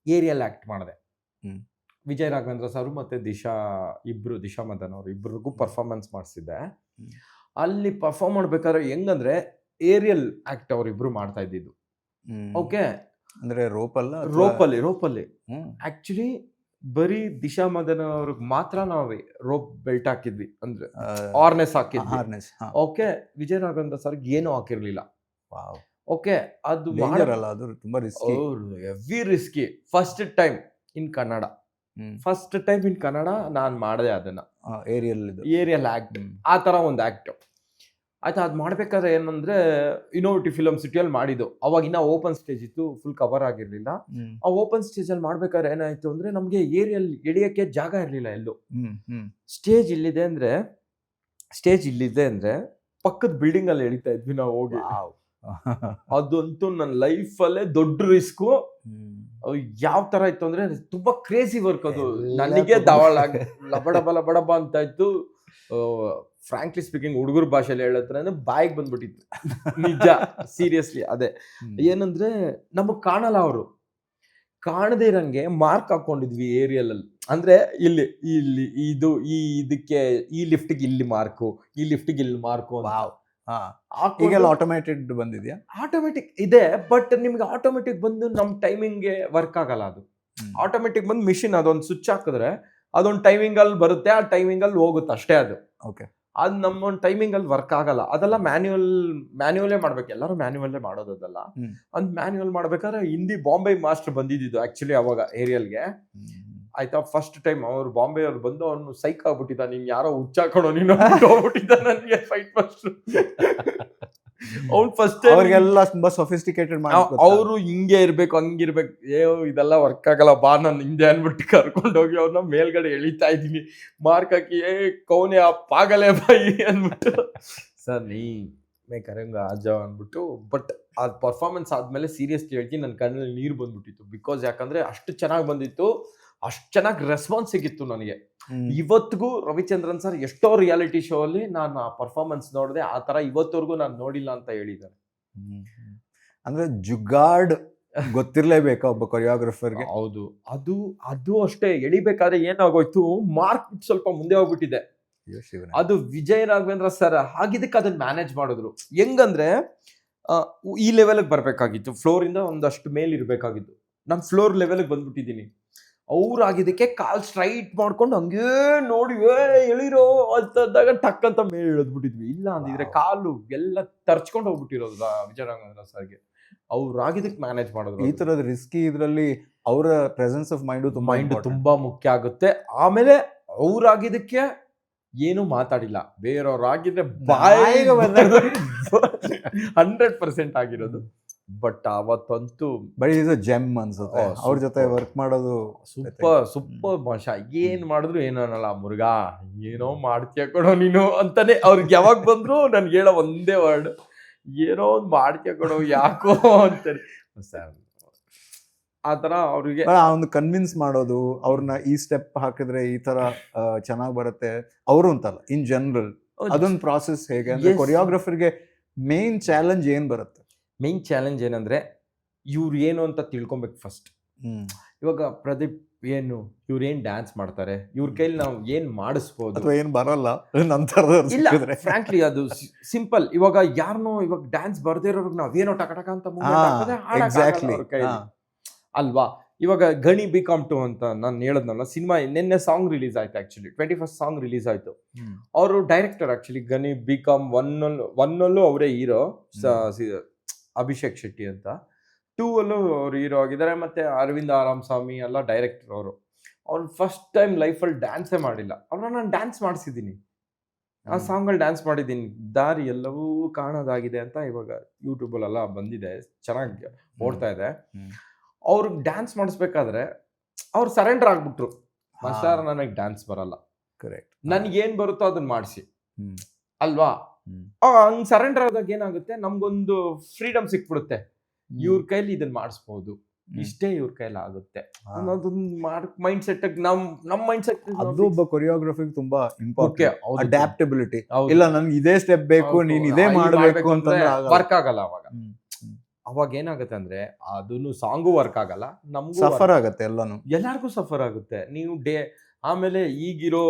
ಏರಿಯಲ್ ಆ್ಯಕ್ಟ್ ಮಾಡಿದೆ. ವಿಜಯ್ ರಾಘವೇಂದ್ರ ಸರ್ ಮತ್ತು ದಿಶಾ ಮದನ್ ಅವರು ಇಬ್ಬರಿಗೂ ಪರ್ಫಾರ್ಮೆನ್ಸ್ ಮಾಡಿಸಿದ್ದೆ. ಅಲ್ಲಿ ಪರ್ಫಾರ್ಮ್ ಮಾಡ್ಬೇಕಾದ್ರೆ ಹೆಂಗಂದ್ರೆ ಏರಿಯಲ್ ಆ್ಯಕ್ಟ್ ಅವರಿಬ್ರು ಮಾಡ್ತಾ ಇದ್ದಿದ್ದು. ಓಕೆ, ಅಂದ್ರೆ ರೋಪಲ್ಲಿ ಆಕ್ಚುಲಿ ಬರೀ ದಿಶಾ ಮದನ್ ಅವ್ರಿಗೆ ಮಾತ್ರ ನಾವು ರೋಪ್ ಬೆಲ್ಟ್ ಹಾಕಿದ್ವಿ, ಅಂದ್ರೆ ಆರ್ನೆಸ್ ಹಾಕಿದ್ವಿ. ಓಕೆ, ವಿಜಯ ರಾಘವೇಂದ್ರ ಸರ್ಗೆ ಏನೂ ಹಾಕಿರ್ಲಿಲ್ಲ. ಓಕೆ, ಅದು ತುಂಬಾ heavy risky. First time in Kannada ನಾನು ಮಾಡಿದೆ ಅದನ್ನ, ಏರಿಯಲ್ ಆಕ್ಟ್, ಆ ತರ ಒಂದು ಆಕ್ಟ್. ಆಯ್ತಾ, ಅದು ಮಾಡ್ಬೇಕಾದ್ರೆ ಏನಂದ್ರೆ ಇನೋವೇಟಿ ಫಿಲಮ್ ಸಿಟಿಯಲ್ಲಿ ಮಾಡಿದ್ದು. ಅವಾಗ ಇನ್ನ ಓಪನ್ ಸ್ಟೇಜ್ ಇತ್ತು, ಫುಲ್ ಕವರ್ ಆಗಿರ್ಲಿಲ್ಲ. ಆ ಓಪನ್ ಸ್ಟೇಜ್ ಅಲ್ಲಿ ಮಾಡ್ಬೇಕಾದ್ರೆ ಏನಾಯ್ತು ಅಂದ್ರೆ ನಮ್ಗೆ ಏರಿಯಲ್ ಎಳಿಯಕ್ಕೆ ಜಾಗ ಇರ್ಲಿಲ್ಲ ಎಲ್ಲೂ. ಸ್ಟೇಜ್ ಇಲ್ಲಿದೆ ಅಂದ್ರೆ ಪಕ್ಕದ ಬಿಲ್ಡಿಂಗ್ ಅಲ್ಲಿ ಎಳಿತಾ ಇದ್ವಿ ನಾವು ಹೋಗಿ. ಅದಂತೂ ನನ್ನ ಲೈಫಲ್ಲೇ ದೊಡ್ಡ ರಿಸ್ಕು. ಯಾವ ತರ ಇತ್ತು ಅಂದ್ರೆ ತುಂಬಾ ಕ್ರೇಜಿ ವರ್ಕ್ ಅದು. ನನಗೆ ಲಬಡಬ ಅಂತ ಇತ್ತು. ಫ್ರಾಂಕ್ಲಿ ಸ್ಪೀಕಿಂಗ್, ಹುಡುಗರ ಭಾಷೆಯಲ್ಲಿ ಹೇಳತ್ರ ಅಂದ್ರೆ ಬಾಯಿಗೆ ಬಂದ್ಬಿಟ್ಟಿತ್ತು. ನಿಜ, ಸೀರಿಯಸ್ಲಿ. ಅದೇ ಏನಂದ್ರೆ ನಮಗ್ ಕಾಣಲ್ಲ, ಅವರು ಕಾಣದೇ ಇರಂಗೆ ಮಾರ್ಕ್ ಹಾಕೊಂಡಿದ್ವಿ ಏರಿಯಲ್ ಅಲ್ಲಿ. ಅಂದ್ರೆ ಇಲ್ಲಿ ಇದಕ್ಕೆ ಈ ಲಿಫ್ಟಿಗೆ ಇಲ್ಲಿ ಮಾರ್ಕು, ಈ ಲಿಫ್ಟಿಗೆ ಇಲ್ಲಿ ಮಾರ್ಕು. ಈಗೆಲ್ಲ ಆಟೋಮೇಟೆಡ್ ಬಂದಿದ್ಯಾ? ಆಟೋಮೆಟಿಕ್ ಇದೆ, ಬಟ್ ನಿಮ್ಗೆ ಆಟೋಮೆಟಿಕ್ ಬಂದು ನಮ್ ಟೈಮಿಂಗ್ಗೆ ವರ್ಕ್ ಆಗಲ್ಲ. ಅದು ಆಟೋಮೆಟಿಕ್ ಬಂದು ಮಿಷಿನ್ ಅದೊಂದು ಸ್ವಿಚ್ ಹಾಕಿದ್ರೆ ಅದೊಂದು ಟೈಮಿಂಗ್ ಅಲ್ಲಿ ಬರುತ್ತೆ, ಆ ಟೈಮಿಂಗ್ ಅಲ್ಲಿ ಹೋಗುತ್ತೆ ಅಷ್ಟೇ. ಅದು ಅದು ನಮ್ಮ ಟೈಮಿಂಗ್ ಅಲ್ಲಿ ವರ್ಕ್ ಆಗಲ್ಲ. ಅದೆಲ್ಲ ಮ್ಯಾನ್ಯುವಲೇ ಮಾಡ್ಬೇಕು. ಎಲ್ಲರೂ ಮ್ಯಾನ್ಯುವಲ್ಲೇ ಮಾಡೋದಲ್ಲ. ಅದು ಮ್ಯಾನ್ಯುವಲ್ ಮಾಡ್ಬೇಕಾದ್ರೆ ಹಿಂದಿ ಬಾಂಬೆ ಮಾಸ್ಟರ್ ಬಂದಿದ್ದು ಆಕ್ಚುಲಿ ಅವಾಗ ಏರಿಯಲ್ಗೆ. ಆಯ್ತಾ, ಫಸ್ಟ್ ಟೈಮ್ ಅವ್ರು ಬಾಂಬೆ ಅವ್ರು ಬಂದು ಅವ್ನು ಸೈಕ್ ಆಗ್ಬಿಟ್ಟಿದ್ದ, ನೀನ್ ಯಾರೋ ಹುಚ್ಚಾಕೋಣ ನೀನು ಹೋಗ್ಬಿಟ್ಟಿದ್ದ ನನಗೆ ಫೈಟ್ ಫಸ್ಟ್. ಅವ್ನು ಫಸ್ಟ್ ಅವ್ರಿಗೆಲ್ಲ ತುಂಬಾ ಸೊಫಿಸ್ಟಿಕೇಟೆಡ್ ಮಾಡ್ತಾರೆ. ಅವರು ಹಿಂಗೆ ಇರ್ಬೇಕು, ಹಂಗಿರ್ಬೇಕು. ಇದೆಲ್ಲ ವರ್ಕ್ ಆಗಲ್ಲ, ಬಾ ನಾನು ಹಿಂದೆ ಅನ್ಬಿಟ್ಟು ಕರ್ಕೊಂಡೋಗಿ ಅವ್ರನ್ನ ಮೇಲ್ಗಡೆ ಎಳಿತಾ ಇದ್ದೀನಿ, ಮಾರ್ಕ್ ಹಾಕಿ ಕೌನೆ ಆ ಪಾಗಲೇ ಬಾಯಿ ಅಂದ್ಬಿಟ್ಟು, ಸರ್ ನೀ ಮೇ ಕರೆಂಗ ಆಜ ಅಂದ್ಬಿಟ್ಟು. ಬಟ್ ಆ ಪರ್ಫಾರ್ಮೆನ್ಸ್ ಆದ್ಮೇಲೆ ಸೀರಿಯಸ್ಲಿ ಹೇಳ್ತೀನಿ, ನನ್ನ ಕಣ್ಣಲ್ಲಿ ನೀರು ಬಂದ್ಬಿಟ್ಟಿತ್ತು. ಬಿಕಾಸ್ ಯಾಕಂದ್ರೆ ಅಷ್ಟು ಚೆನ್ನಾಗಿ ಬಂದಿತ್ತು, ಅಷ್ಟು ಚೆನ್ನಾಗಿ ರೆಸ್ಪಾನ್ಸ್ ಸಿಗಿತ್ತು ನನಗೆ. ಇವತ್ತಿಗೂ ರವಿಚಂದ್ರನ್ ಸರ್ ಎಷ್ಟೋ ರಿಯಾಲಿಟಿ ಶೋ ಅಲ್ಲಿ ನಾನು ಆ ಪರ್ಫಾರ್ಮೆನ್ಸ್ ನೋಡಿದೆ, ಆ ತರ ಇವತ್ತವರೆಗೂ ನಾನು ನೋಡಿಲ್ಲ ಅಂತ ಹೇಳಿದ್ದಾರೆ. ಅಂದ್ರೆ ಜುಗಾಡ್ ಗೊತ್ತಿರ್ಲೇಬೇಕಾ ಒಬ್ಬ ಕೊರಿಯೋಗ್ರಫರ್ಗೆ? ಹೌದು, ಅದು ಅಷ್ಟೇ. ಎಳಿಬೇಕಾದ್ರೆ ಏನಾಗೋಯ್ತು, ಮಾರ್ಕ್ ಸ್ವಲ್ಪ ಮುಂದೆ ಹೋಗ್ಬಿಟ್ಟಿದೆ. ಅದು ವಿಜಯ್ ರಾಘವೇಂದ್ರ ಸರ್ ಆಗಿದ್ದಕ್ಕೆ ಅದನ್ನ ಮ್ಯಾನೇಜ್ ಮಾಡಿದ್ರು. ಹೆಂಗಂದ್ರೆ ಈ ಲೆವೆಲ್ಗೆ ಬರ್ಬೇಕಾಗಿತ್ತು, ಫ್ಲೋರ್ ಇಂದ ಒಂದಷ್ಟು ಮೇಲ್ ಇರ್ಬೇಕಾಗಿತ್ತು. ನಾನು ಫ್ಲೋರ್ ಲೆವೆಲ್ಗೆ ಬಂದ್ಬಿಟ್ಟಿದ್ದೀನಿ. ಅವ್ರಾಗಿದ್ದಕ್ಕೆ ಕಾಲ್ ಸ್ಟ್ರೈಟ್ ಮಾಡ್ಕೊಂಡು ಹಂಗೇ ನೋಡಿ ಎಳಿರೋ ಅಂತಂದಾಗ ಟಕ್ ಅಂತ ಮೇಲೆ ಇಳಿದ್ಬಿಟ್ಟಿದ್ವಿ. ಇಲ್ಲ ಅಂದಿದ್ರೆ ಕಾಲು ಎಲ್ಲ ತರ್ಚ್ಕೊಂಡು ಹೋಗ್ಬಿಟ್ಟಿರೋದು ವಿಜಯ ರಾಘವೇಂದ್ರ ಸರ್ಗೆ. ಅವ್ರಾಗಿದ್ದಕ್ಕೆ ಮ್ಯಾನೇಜ್ ಮಾಡಿದ್ರು. ಈ ತರದ ರಿಸ್ಕಿ ಇದ್ರಲ್ಲಿ ಅವರ ಪ್ರೆಸೆನ್ಸ್ ಆಫ್ ಮೈಂಡ್ ತುಂಬಾ ಮುಖ್ಯ ಆಗುತ್ತೆ. ಆಮೇಲೆ ಅವ್ರಾಗಿದ್ದಕ್ಕೆ ಏನು ಮಾತಾಡಿಲ್ಲ, ಬೇರೆಯವ್ರಾಗಿದ್ರೆ ಬಾಯಿಗೆ 100% ಆಗಿರೋದು. ಬಟ್ ಅವತ್ತಂತೂ ಬರೀ ಜೆಮ್ ಅನ್ಸುತ್ತೆ. ಅವ್ರ ಜೊತೆ ವರ್ಕ್ ಮಾಡೋದು ಸೂಪರ್ ಭಾಷಾ. ಏನ್ ಮಾಡಿದ್ರು ಏನೋ ಅನ್ನಲ್ಲ, ಮುರುಘಾ ಏನೋ ಮಾಡ್ತೀಯ ಕೊಡೋ ನೀನು ಅಂತಾನೆ. ಅವ್ರಿಗೆ ಯಾವಾಗ ಬಂದ್ರು ನನ್ಗೆ ಹೇಳೋ ಒಂದೇ ವರ್ಡ್, ಏನೋ ಒಂದು ಮಾಡ್ತೀಯ ಕೊಡೋ ಯಾಕೋ ಅಂತಾರೆ. ಆ ತರ ಅವ್ರಿಗೆ ಒಂದು ಕನ್ವಿನ್ಸ್ ಮಾಡೋದು, ಅವ್ರನ್ನ ಈ ಸ್ಟೆಪ್ ಹಾಕಿದ್ರೆ ಈ ತರ ಚೆನ್ನಾಗ್ ಬರುತ್ತೆ ಅವರು ಅಂತಲ್ಲ, ಇನ್ ಜನರಲ್ ಅದೊಂದು ಪ್ರಾಸೆಸ್ ಹೇಗೆ ಅಂದ್ರೆ ಕೊರಿಯೋಗ್ರಫರ್ಗೆ ಮೇನ್ ಚಾಲೆಂಜ್ ಏನ್ ಬರುತ್ತೆ? ಮೇನ್ ಚಾಲೆಂಜ್ ಏನಂದ್ರೆ ಇವ್ರು ಏನು ಅಂತ ತಿಳ್ಕೊಬೇಕು ಫಸ್ಟ್. ಇವಾಗ ಪ್ರದೀಪ್ ಏನು, ಇವ್ರು ಏನ್ ಡ್ಯಾನ್ಸ್ ಮಾಡ್ತಾರೆ, ಇವ್ರ ಕೈಲಿ ನಾವು ಏನ್ ಮಾಡಿಸ್ಬೋದು, ಏನ್ ಬರಲ್ಲ ನಂತರ. ಇಲ್ಲ, ಫ್ರಾಂಕ್ಲಿ ಅದು ಸಿಂಪಲ್. ಇವಾಗ ಯಾರನ್ನೋ ಇವಾಗ ಡ್ಯಾನ್ಸ್ ಬರ್ದೇ ಇರೋರ್ಗೆ ನಾವೇನೋ ಟಕ ಅಂತ ಅಲ್ವಾ. ಇವಾಗ ಗಣಿ BCom2 ಅಂತ ನಾನು ಹೇಳದ್ನಲ್ಲ, ಸಿನಿಮಾ ನಿನ್ನೆ ಸಾಂಗ್ ರಿಲೀಸ್ ಆಯ್ತು. ಆಕ್ಚುಲಿ 21st ಸಾಂಗ್ ರಿಲೀಸ್ ಆಯ್ತು. ಅವರು ಡೈರೆಕ್ಟರ್ ಆಕ್ಚುಲಿ ಗಣಿ BCom1 ಅವರೇ ಹೀರೋ, ಅಭಿಷೇಕ್ ಶೆಟ್ಟಿ ಅಂತ. 2 ಅವ್ರು ಹೀರೋ ಆಗಿದ್ದಾರೆ. ಮತ್ತೆ ಅರವಿಂದ್ ಆರಾಮಸ್ವಾಮಿ ಎಲ್ಲ ಡೈರೆಕ್ಟರ್ ಅವರು. ಅವ್ರು ಫಸ್ಟ್ ಟೈಮ್ ಲೈಫಲ್ಲಿ ಡ್ಯಾನ್ಸೇ ಮಾಡಿಲ್ಲ. ಅವ್ರನ್ನ ನಾನು ಡ್ಯಾನ್ಸ್ ಮಾಡಿಸಿದ್ದೀನಿ, ಆ ಸಾಂಗಲ್ಲಿ ಡ್ಯಾನ್ಸ್ ಮಾಡಿದ್ದೀನಿ. ದಾರಿ ಎಲ್ಲವೂ ಕಾಣೋದಾಗಿದೆ ಅಂತ ಇವಾಗ ಯೂಟ್ಯೂಬಲ್ಲೆಲ್ಲ ಬಂದಿದೆ, ಚೆನ್ನಾಗಿ ಓಡ್ತಾ ಇದೆ. ಅವ್ರಿಗೆ ಡ್ಯಾನ್ಸ್ ಮಾಡಿಸ್ಬೇಕಾದ್ರೆ ಅವ್ರು ಸರೆಂಡರ್ ಆಗ್ಬಿಟ್ರು. ಮಾಸ್ಟರ್ ನನಗೆ ಡ್ಯಾನ್ಸ್ ಬರಲ್ಲ, ಕರೆಕ್ಟ್, ನನ್ಗೇನ್ ಬರುತ್ತೋ ಅದನ್ನ ಮಾಡಿಸಿ ಅಲ್ವಾ. ಹಂಗ್ ಸರೆಂಡರ್ ಆದಾಗ ಏನಾಗುತ್ತೆ, ನಮ್ಗೊಂದು ಫ್ರೀಡಮ್ ಸಿಕ್ಬಿಡುತ್ತೆ. ಇವ್ರ ಕೈಲಿ ಇದನ್ನ ಮಾಡಿಸ್ಬೋದು. ಇಷ್ಟೇ ಇವ್ರ ಕೈಲಿ ಆಗುತ್ತೆ ಅನ್ನೋದನ್ನ ಮೈಂಡ್ ಸೆಟ್ ನಮ್ಮ ಮೈಂಡ್ ಸೆಟ್ ಅದು ಒಬ್ಬ ಕೊರಿಯೋಗ್ರಫಿಗೆ ತುಂಬಾ ಇಂಪಾರ್ಟೆಂಟ್, ಅಡ್ಯಾಪ್ಟಬಿಲಿಟಿ. ಇಲ್ಲ ನನ್ಗೆ ಇದೇ ಸ್ಟೆಪ್ ಬೇಕು, ನೀನ್ ಇದೇ ಮಾಡ್ಬೇಕು ಅಂತಂದ್ರೆ ವರ್ಕ್ ಆಗಲ್ಲ ಅವಾಗ ಏನಾಗುತ್ತೆ ಅಂದ್ರೆ ಅದನ್ನು ಸಾಂಗು ವರ್ಕ್ ಆಗಲ್ಲ, ನಮ್ಗೂ ಸಫರ್ ಆಗತ್ತೆ, ಎಲ್ಲಾರ್ಗೂ ಸಫರ್ ಆಗುತ್ತೆ. ನೀವು ಆಮೇಲೆ ಈಗಿರೋ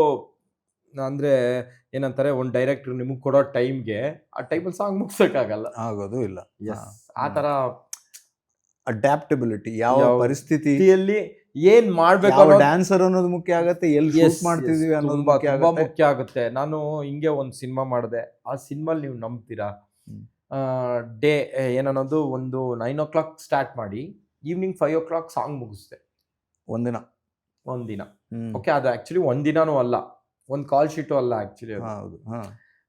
ಅಂದ್ರೆ ಏನಂತಾರೆ, ಒಂದ್ ಡೈರೆಕ್ಟರ್ ನಿಮಗ್ ಕೊಡೋ ಟೈಮ್ಗೆ ಆ ಟೈಮಲ್ಲಿ ಸಾಂಗ್ ಮುಗ್ಸಕ್ಕಾಗಲ್ಲ, ಆಗೋದು ಇಲ್ಲ. ಆ ತರ ಅಡ್ಯಾಪ್ಟಬಿಲಿಟಿ, ಯಾವ ಪರಿಸ್ಥಿತಿಯಲ್ಲಿ ಏನ್ ಮಾಡ್ಬೇಕು, ಡ್ಯಾನ್ಸರ್ ಅನ್ನೋದು ಮುಖ್ಯ ಆಗತ್ತೆ, ಎಲ್ಲಿ ಶೂಟ್ ಮಾಡ್ತಿದೀವಿ ಅನ್ನೋದು ತುಂಬಾ ಮುಖ್ಯ ಆಗುತ್ತೆ. ನಾನು ಹಿಂಗೆ ಒಂದ್ ಸಿನಿಮಾ ಮಾಡಿದೆ, ಆ ಸಿನಿಮಾ ನೀವು ನಂಬ್ತೀರಾ, ಏನನ್ನೋದು ಒಂದು 9 o'clock ಸ್ಟಾರ್ಟ್ ಮಾಡಿ ಈವ್ನಿಂಗ್ 5 o'clock ಸಾಂಗ್ ಮುಗಿಸ್ದೆ ಒಂದಿನ. ಓಕೆ, ಅದು ಆಕ್ಚುಲಿ ಒಂದಿನಾನು ಅಲ್ಲ, ಒಂದ್ ಕಾಲ್ ಶೀಟು ಅಲ್ಲ ಆಕ್ಚುಲಿ.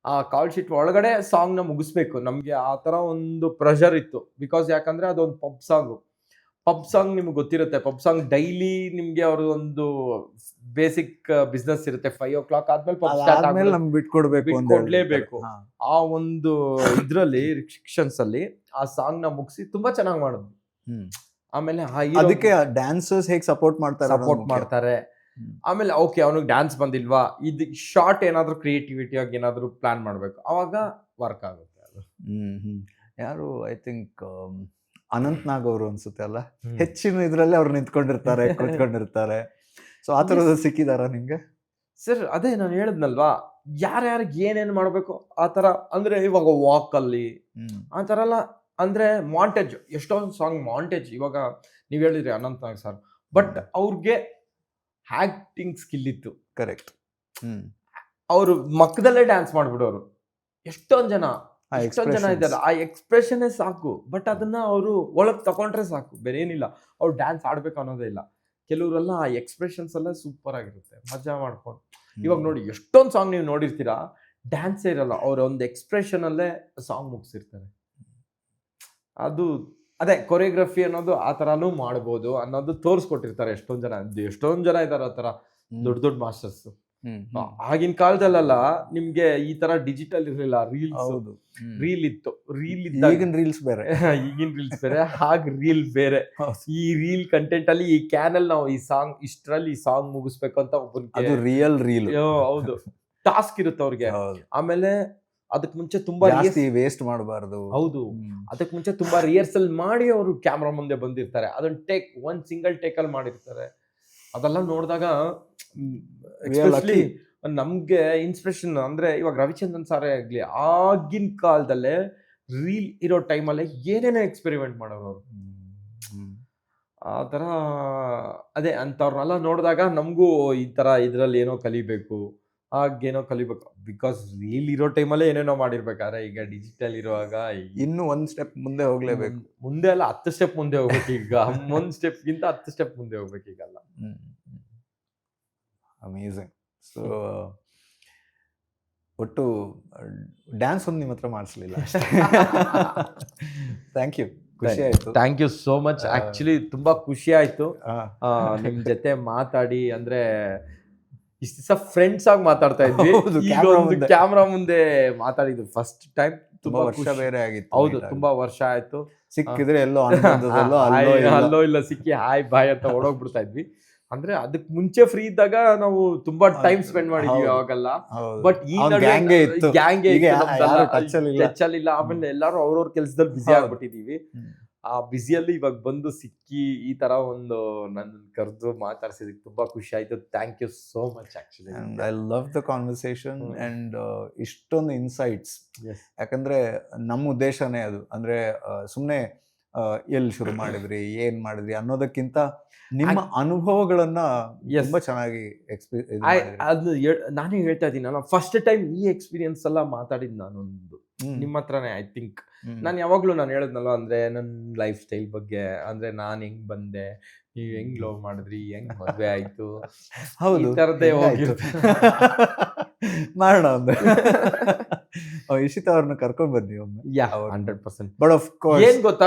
ಆ ಕಾಲ್ ಶೀಟ್ ಒಳಗಡೆ ಸಾಂಗ್ ನ ಮುಗಿಸ್ಬೇಕು. ನಮ್ಗೆ ಆ ತರ ಒಂದು ಪ್ರೆಷರ್ ಇತ್ತು, ಬಿಕಾಸ್ ಯಾಕಂದ್ರೆ ಅದೊಂದು ಪಬ್ ಸಾಂಗ್ ನಿಮ್ಗೆ ಗೊತ್ತಿರುತ್ತೆ. ಪಬ್ ಸಾಂಗ್ ಡೈಲಿ ನಿಮ್ಗೆ ಅವ್ರದ್ದು ಒಂದು ಬೇಸಿಕ್ ಬಿಸ್ನೆಸ್ ಇರುತ್ತೆ. 5 o'clock ಆದ್ಮೇಲೆ ಪಬ್ ಸ್ಟಾರ್ಟ್ ಆದ್ಮೇಲೆ ನಮ್ಗೆ ಬಿಟ್ಕೊಡ್ಲೇಬೇಕು. ಆ ಒಂದು ಇದ್ರಲ್ಲಿ ರಿಸ್ಟ್ರಿಕ್ಷನ್ಸ್ ಅಲ್ಲಿ ಆ ಸಾಂಗ್ ನ ಮುಗಿಸಿ ತುಂಬಾ ಚೆನ್ನಾಗಿ ಮಾಡಿದ್ವಿ. ಆಮೇಲೆ ಅದಕ್ಕೆ ಡ್ಯಾನ್ಸರ್ಸ್ ಹೇಗೆ ಸಪೋರ್ಟ್ ಮಾಡ್ತಾರೆ. ಆಮೇಲೆ ಓಕೆ, ಅವನಿಗೆ ಡ್ಯಾನ್ಸ್ ಬಂದಿಲ್ವಾ, ಇದು ಶಾರ್ಟ್ ಏನಾದ್ರು ಕ್ರಿಯೇಟಿವಿಟಿ ಆಗಿ ಏನಾದ್ರು ಪ್ಲಾನ್ ಮಾಡ್ಬೇಕು, ಅವಾಗ ವರ್ಕ್ ಆಗುತ್ತೆ ಅದು. ಯಾರು ಐ ಥಿಂಕ್ ಅನಂತ್ ನಾಗ್ ಅವರು ಅನ್ಸುತ್ತೆ ಅಲ್ಲ, ಹೆಚ್ಚಿನ ಇದ್ರಲ್ಲಿ ಅವ್ರು ನಿಂತ್ಕೊಂಡಿರ್ತಾರೆ, ಕೂತ್ಕೊಂಡಿರ್ತಾರೆ. ಸೊ ಆ ತರದ ಸಿಕ್ಕಿದಾರ ನಿಮ್ಗೆ? ಸರ್ ಅದೇ ನಾನು ಹೇಳಿದ್ನಲ್ವಾ, ಯಾರ್ಯಾರಿಗೆ ಏನೇನ್ ಮಾಡ್ಬೇಕು ಆ ತರ. ಅಂದ್ರೆ ಇವಾಗ ವಾಕ್ ಅಲ್ಲಿ ಆ ತರ ಎಲ್ಲ, ಅಂದ್ರೆ ಮಾಂಟೇಜ್, ಎಷ್ಟೊಂದು ಸಾಂಗ್ ಮಾಂಟೇಜ್. ಇವಾಗ ನೀವ್ ಹೇಳಿದ್ರಿ ಅನಂತ್ ನಾಗ್ ಸರ್, ಬಟ್ ಅವ್ರಿಗೆ ಆಕ್ಟಿಂಗ್ ಸ್ಕಿಲ್ ಇತ್ತು. ಕರೆಕ್ಟ್. ಅವರು ಮಕ್ಕದಲ್ಲೇ ಡ್ಯಾನ್ಸ್ ಮಾಡ್ಬಿಡೋರು. ಎಷ್ಟೊಂದ್ ಜನ ಇದ್ದಾರೆ, ಆ ಎಕ್ಸ್ಪ್ರೆಷನ್ ಸಾಕು. ಬಟ್ ಅದನ್ನ ಅವರು ಒಳಗ್ ತಗೊಂಡ್ರೆ ಸಾಕು, ಬೇರೆ ಏನಿಲ್ಲ. ಅವ್ರು ಡ್ಯಾನ್ಸ್ ಆಡ್ಬೇಕು ಅನ್ನೋದೇ ಇಲ್ಲ. ಕೆಲವರೆಲ್ಲ ಆ ಎಕ್ಸ್ಪ್ರೆಷನ್ಸ್ ಎಲ್ಲ ಸೂಪರ್ ಆಗಿರುತ್ತೆ, ಮಜಾ ಮಾಡ್ಕೊಂಡು. ಇವಾಗ ನೋಡಿ, ಎಷ್ಟೊಂದ್ ಸಾಂಗ್ ನೀವು ನೋಡಿರ್ತೀರಾ, ಡ್ಯಾನ್ಸೇ ಇರಲ್ಲ, ಅವ್ರ ಒಂದು ಎಕ್ಸ್ಪ್ರೆಷನ್ ಅಲ್ಲೇ ಸಾಂಗ್ ಮುಗಿಸಿರ್ತಾರೆ. ಅದು ಅದೇ ಕೊರಿಯೋಗ್ರಫಿ ಅನ್ನೋದು ಆ ತರಾನು ಮಾಡ್ಬೋದು ಅನ್ನೋದು ತೋರಿಸ್ಕೊಟ್ಟಿರ್ತಾರೆ. ಎಷ್ಟೊಂದ್ ಜನ ಇದಾರೆ ಆ ತರ ದೊಡ್ಡ ಮಾಸ್ಟರ್ಸ್. ಆಗಿನ ಕಾಲದಲ್ಲ ನಿಮ್ಗೆ ಈ ತರ ಡಿಜಿಟಲ್ ಇರಲಿಲ್ಲ, ರೀಲ್ ಇತ್ತು. ಈಗಿನ ರೀಲ್ಸ್ ಬೇರೆ ಹಾಗೆ ರೀಲ್ ಬೇರೆ. ಈ ರೀಲ್ ಕಂಟೆಂಟ್ ಅಲ್ಲಿ ಈ ಕ್ಯಾನಲ್ ನಾವು ಈ ಸಾಂಗ್ ಮುಗಿಸ್ಬೇಕು ಅಂತ ಒಬ್ಬನಿಗೆ ರಿಯಲ್ ರೀಲ್, ಹೌದು, ಟಾಸ್ಕ್ ಇರುತ್ತೆ ಅವ್ರಿಗೆ. ಆಮೇಲೆ ಅದಕ್ಕೆ ಮುಂಚೆ ತುಂಬಾ ವೇಸ್ಟ್ ಮಾಡಬಾರ್ದು. ಹೌದು, ಅದಕ್ಕೆ ಮುಂಚೆ ತುಂಬಾ ರಿಹರ್ಸಲ್ ಮಾಡಿ ಅವರು ಕ್ಯಾಮ್ರಾ ಮುಂದೆ ಬಂದಿರ್ತಾರೆ. ಅದನ್ನ ಒಂದ್ ಸಿಂಗಲ್ ಟೇಕ್ ಅಲ್ಲಿ ಮಾಡಿರ್ತಾರೆ. ಅದೆಲ್ಲ ನೋಡಿದಾಗ ನಮ್ಗೆ ಇನ್ಸ್ಪಿರೇಷನ್ ಅಂದ್ರೆ, ಇವಾಗ ರವಿಚಂದ್ರನ್ ಸಾರೇ ಆಗ್ಲಿ, ಆಗಿನ ಕಾಲದಲ್ಲೇ ರೀಲ್ ಇರೋ ಟೈಮಲ್ಲೇ ಏನೇನೋ ಎಕ್ಸ್ಪೆರಿಮೆಂಟ್ ಮಾಡೋರು ಅವರು. ಆ ತರ ಅದೇ ಅಂತವ್ರನ್ನೆಲ್ಲ ನೋಡಿದಾಗ ನಮಗೂ ಈ ತರ ಇದ್ರಲ್ಲಿ ಏನೋ ಕಲಿಬೇಕು, ಹಾಗೇನೋ ಕಲಿಬೇಕು. ಬಿಕಾಸ್ ರೀಲ್ ಇರೋ ಟೈಮಲ್ಲೇ ಏನೇನೋ ಮಾಡಿರ್ಬೇಕಾದ್ರೆ, ಈಗ ಡಿಜಿಟಲ್ ಇರುವಾಗ ಇನ್ನು ಒಂದ್ ಸ್ಟೆಪ್ ಮುಂದೆ ಹೋಗ್ಲೇಬೇಕು. ಮುಂದೆ ಅಲ್ಲ, 10 ಸ್ಟೆಪ್ ಮುಂದೆ ಹೋಗ್ಬೇಕು. ಈಗ ಒಂದ್ ಸ್ಟೆಪ್ ಗಿಂತ 10 ಸ್ಟೆಪ್ ಮುಂದೆ ಹೋಗ್ಬೇಕು ಈಗಲ್ಲ. ಅಮೇಝಿಂಗ್. ಸೊ ಒಟ್ಟು ಡ್ಯಾನ್ಸ್ ಒಂದು ನಿಮ್ಮ ಹತ್ರ ಮಾಡಿಸ್ಲಿಲ್ಲ. ಥ್ಯಾಂಕ್ ಯು, ಖುಷಿ ಆಯ್ತು. Thank you so much. Actually ತುಂಬಾ ಖುಷಿ ಆಯ್ತು ನಿಮ್ ಜೊತೆ ಮಾತಾಡಿ. ಅಂದ್ರೆ ಇಷ್ಟು ದಿವಸ ಫ್ರೆಂಡ್ಸ್ ಆಗಿ ಮಾತಾಡ್ತಾ ಇದ್ವಿ, ಕ್ಯಾಮ್ರಾ ಮುಂದೆ ಮಾತಾಡಿದ್ದು ಫಸ್ಟ್ ಟೈಮ್. ತುಂಬಾ ವರ್ಷ ಬೇರೆ ಆಗಿತ್ತು. ಹೌದು, ತುಂಬಾ ವರ್ಷ ಆಯ್ತು. ಸಿಕ್ಕಿದ್ರೆ ಎಲ್ಲೋ ಅಲ್ಲೋ ಇಲ್ಲ ಸಿಕ್ಕಿ ಹಾಯ್ ಬಾಯ್ ಅಂತ ಓಡೋಗ್ಬಿಡ್ತಾ ಇದ್ವಿ. ಅಂದ್ರೆ ಅದಕ್ ಮುಂಚೆ ಫ್ರೀ ಇದ್ದಾಗ ನಾವು ತುಂಬಾ ಟೈಮ್ ಸ್ಪೆಂಡ್ ಮಾಡಿದ್ವಿ ಅವಾಗೆಲ್ಲ. ಬಟ್ ಈ ಟಚ್ ಅಲ್ಲಿ ಇಲ್ಲ. ಆಮೇಲೆ ಎಲ್ಲಾರು ಅವ್ರವ್ರ ಕೆಲ್ಸದಲ್ಲಿ ಬಿಸಿ ಆಗ್ಬಿಟ್ಟಿದೀವಿ. ಆ ಬಿಸಿಯಲ್ಲಿ ಇವಾಗ ಬಂದು ಸಿಕ್ಕಿ ಈ ತರ ಒಂದು ನನ್ನ ಕರೆದು ಮಾತಾಡ್ಸಿದಕ್ಕೆ ತುಂಬಾ ಖುಷಿ ಆಯ್ತು. Thank you so much. Actually I love the conversation and ಇಷ್ಟೊಂದು ಇನ್ಸೈಟ್ಸ್. ಯಾಕಂದ್ರೆ ನಮ್ಮ ಉದ್ದೇಶನೇ ಅದು. ಅಂದ್ರೆ ಸುಮ್ಮನೆ ಎಲ್ಲಿ ಶುರು ಮಾಡಿದ್ರಿ, ಏನ್ ಮಾಡಿದ್ರಿ ಅನ್ನೋದಕ್ಕಿಂತ ನಿಮ್ಮ ಅನುಭವಗಳನ್ನ ತುಂಬಾ ಚೆನ್ನಾಗಿ ಅದು ನಾನೇ ಹೇಳ್ತಾ ಇದ್ದೀನಿ. ನಾನು ಫಸ್ಟ್ ಟೈಮ್ ಈ ಎಕ್ಸ್ಪೀರಿಯನ್ಸ್ ಎಲ್ಲ ಮಾತಾಡಿದ್ ನಾನೊಂದು ನಿಮ್ಮ ಹತ್ರನೇ. ಐ ಥಿಂಕ್ ನಾನು ಯಾವಾಗ್ಲೂ ನಾನು ಹೇಳಿದ್ನಲ್ಲ, ಅಂದ್ರೆ ನನ್ನ ಲೈಫ್ ಸ್ಟೈಲ್ ಬಗ್ಗೆ, ಅಂದ್ರೆ ನಾನ್ ಹೆಂಗ್ ಬಂದೆ, ನೀವ್ ಹೆಂಗ್ ಲವ್ ಮಾಡಿದ್ರಿ, ಹೆಂಗ್ ಮದ್ವೆ ಆಯ್ತು, ಈ ತರದೇ ಹೋಗಿರುತ್ತೆ. ಮಾಡೋಣ ಅಂದ್ರೆ ಇಶಿತಾ ಅವ್ರನ್ನ ಕರ್ಕೊಂಡ್ ಬಂದಿ ಒಮ್ಮೆ. 100%. ಬಟ್ ಆಫ್ ಕೋರ್ಸ್ ಏನ್ ಗೊತ್ತಾ,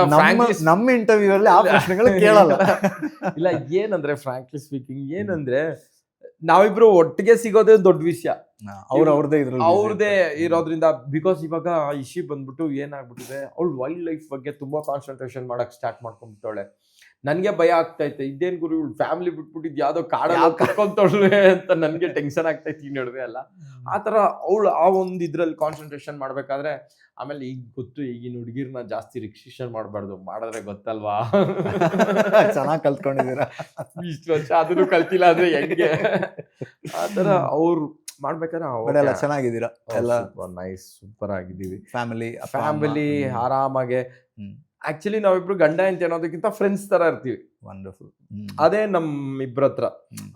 ನಮ್ಮ ಇಂಟರ್ವ್ಯೂ ಅಲ್ಲಿ ಆ ಪ್ರಶ್ನೆಗಳು ಕೇಳಲ್ಲ. ಇಲ್ಲ, ಏನಂದ್ರೆ ಫ್ರಾಂಕ್ಲಿ ಸ್ಪೀಕಿಂಗ್, ಏನಂದ್ರೆ ನಾವಿಬ್ರು ಒಟ್ಟಿಗೆ ಸಿಗೋದೇ ದೊಡ್ಡ ವಿಷಯ. ಅವ್ರದೇ ಇರೋದ್ರಿಂದ. ಬಿಕಾಸ್ ಇವಾಗ ಇಶಿ ಬಂದ್ಬಿಟ್ಟು ಏನಾಗ್ಬಿಟ್ಟಿದೆ, ಅವಳು ವೈಲ್ಡ್ ಲೈಫ್ ಬಗ್ಗೆ ತುಂಬಾ ಕಾನ್ಸಂಟ್ರೇಷನ್ ಮಾಡಕ್ ಸ್ಟಾರ್ಟ್ ಮಾಡ್ಕೊಂಡ್ಬಿಟ್ಟವಳೆ. ನನಗೆ ಭಯ ಆಗ್ತೈತೆ, ಇದೇನ್ ಗುರು ಇವ್ಳು ಫ್ಯಾಮಿಲಿ ಬಿಟ್ಬಿಟ್ಟಿದ್ ಯಾವ್ದೋ ಕಾಡಲ್ಲಿ ಯಾವ ಕರ್ಕೊಂತೊಳ್ವೆ ಅಂತ ನನಗೆ ಟೆನ್ಷನ್ ಆಗ್ತೈತಿ ಈ ನಡುವೆ ಎಲ್ಲ. ಆ ಥರ ಅವಳು ಆ ಒಂದು ಇದ್ರಲ್ಲಿ ಕಾನ್ಸಂಟ್ರೇಷನ್ ಮಾಡ್ಬೇಕಾದ್ರೆ, ಆಮೇಲೆ ಈಗ ಗೊತ್ತು ಈಗಿನ ಹುಡುಗಿರ್ನ ಜಾಸ್ತಿ ರಿಸ್ಟ್ರಿಕ್ಷನ್ ಮಾಡಬಾರ್ದು, ಮಾಡಿದ್ರೆ ಗೊತ್ತಲ್ವಾ. ಚೆನ್ನಾಗಿ ಕಲ್ತ್ಕೊಂಡಿದ್ದೀರಾ. ಇಷ್ಟು ವರ್ಷ ಅದನ್ನು ಕಲ್ತಿಲ್ಲ ಅಂದ್ರೆ ಹೆಂಗೆ, ಆ ಥರ ಅವ್ರು ಮಾಡ್ಬೇಕಾದ್ರೆ ಬಟ್ ಎಲ್ಲ ಚೆನ್ನಾಗಿದ್ದೀರಾ ಎಲ್ಲ. ನೈಸ್, ಸೂಪರ್ ಆಗಿದ್ದೀವಿ. ಫ್ಯಾಮಿಲಿ ಆರಾಮಾಗೆ. ಆಕ್ಚುಲಿ ನಾವಿಬ್ರು ಗಂಡ ಅಂತ ಅನ್ನೋದಕ್ಕಿಂತ ಫ್ರೆಂಡ್ಸ್ ತರ ಇರ್ತೀವಿ. ವಂಡರ್ಫುಲ್. ಅದೇ ನಮ್ ಇಬ್ರ ಹತ್ರ.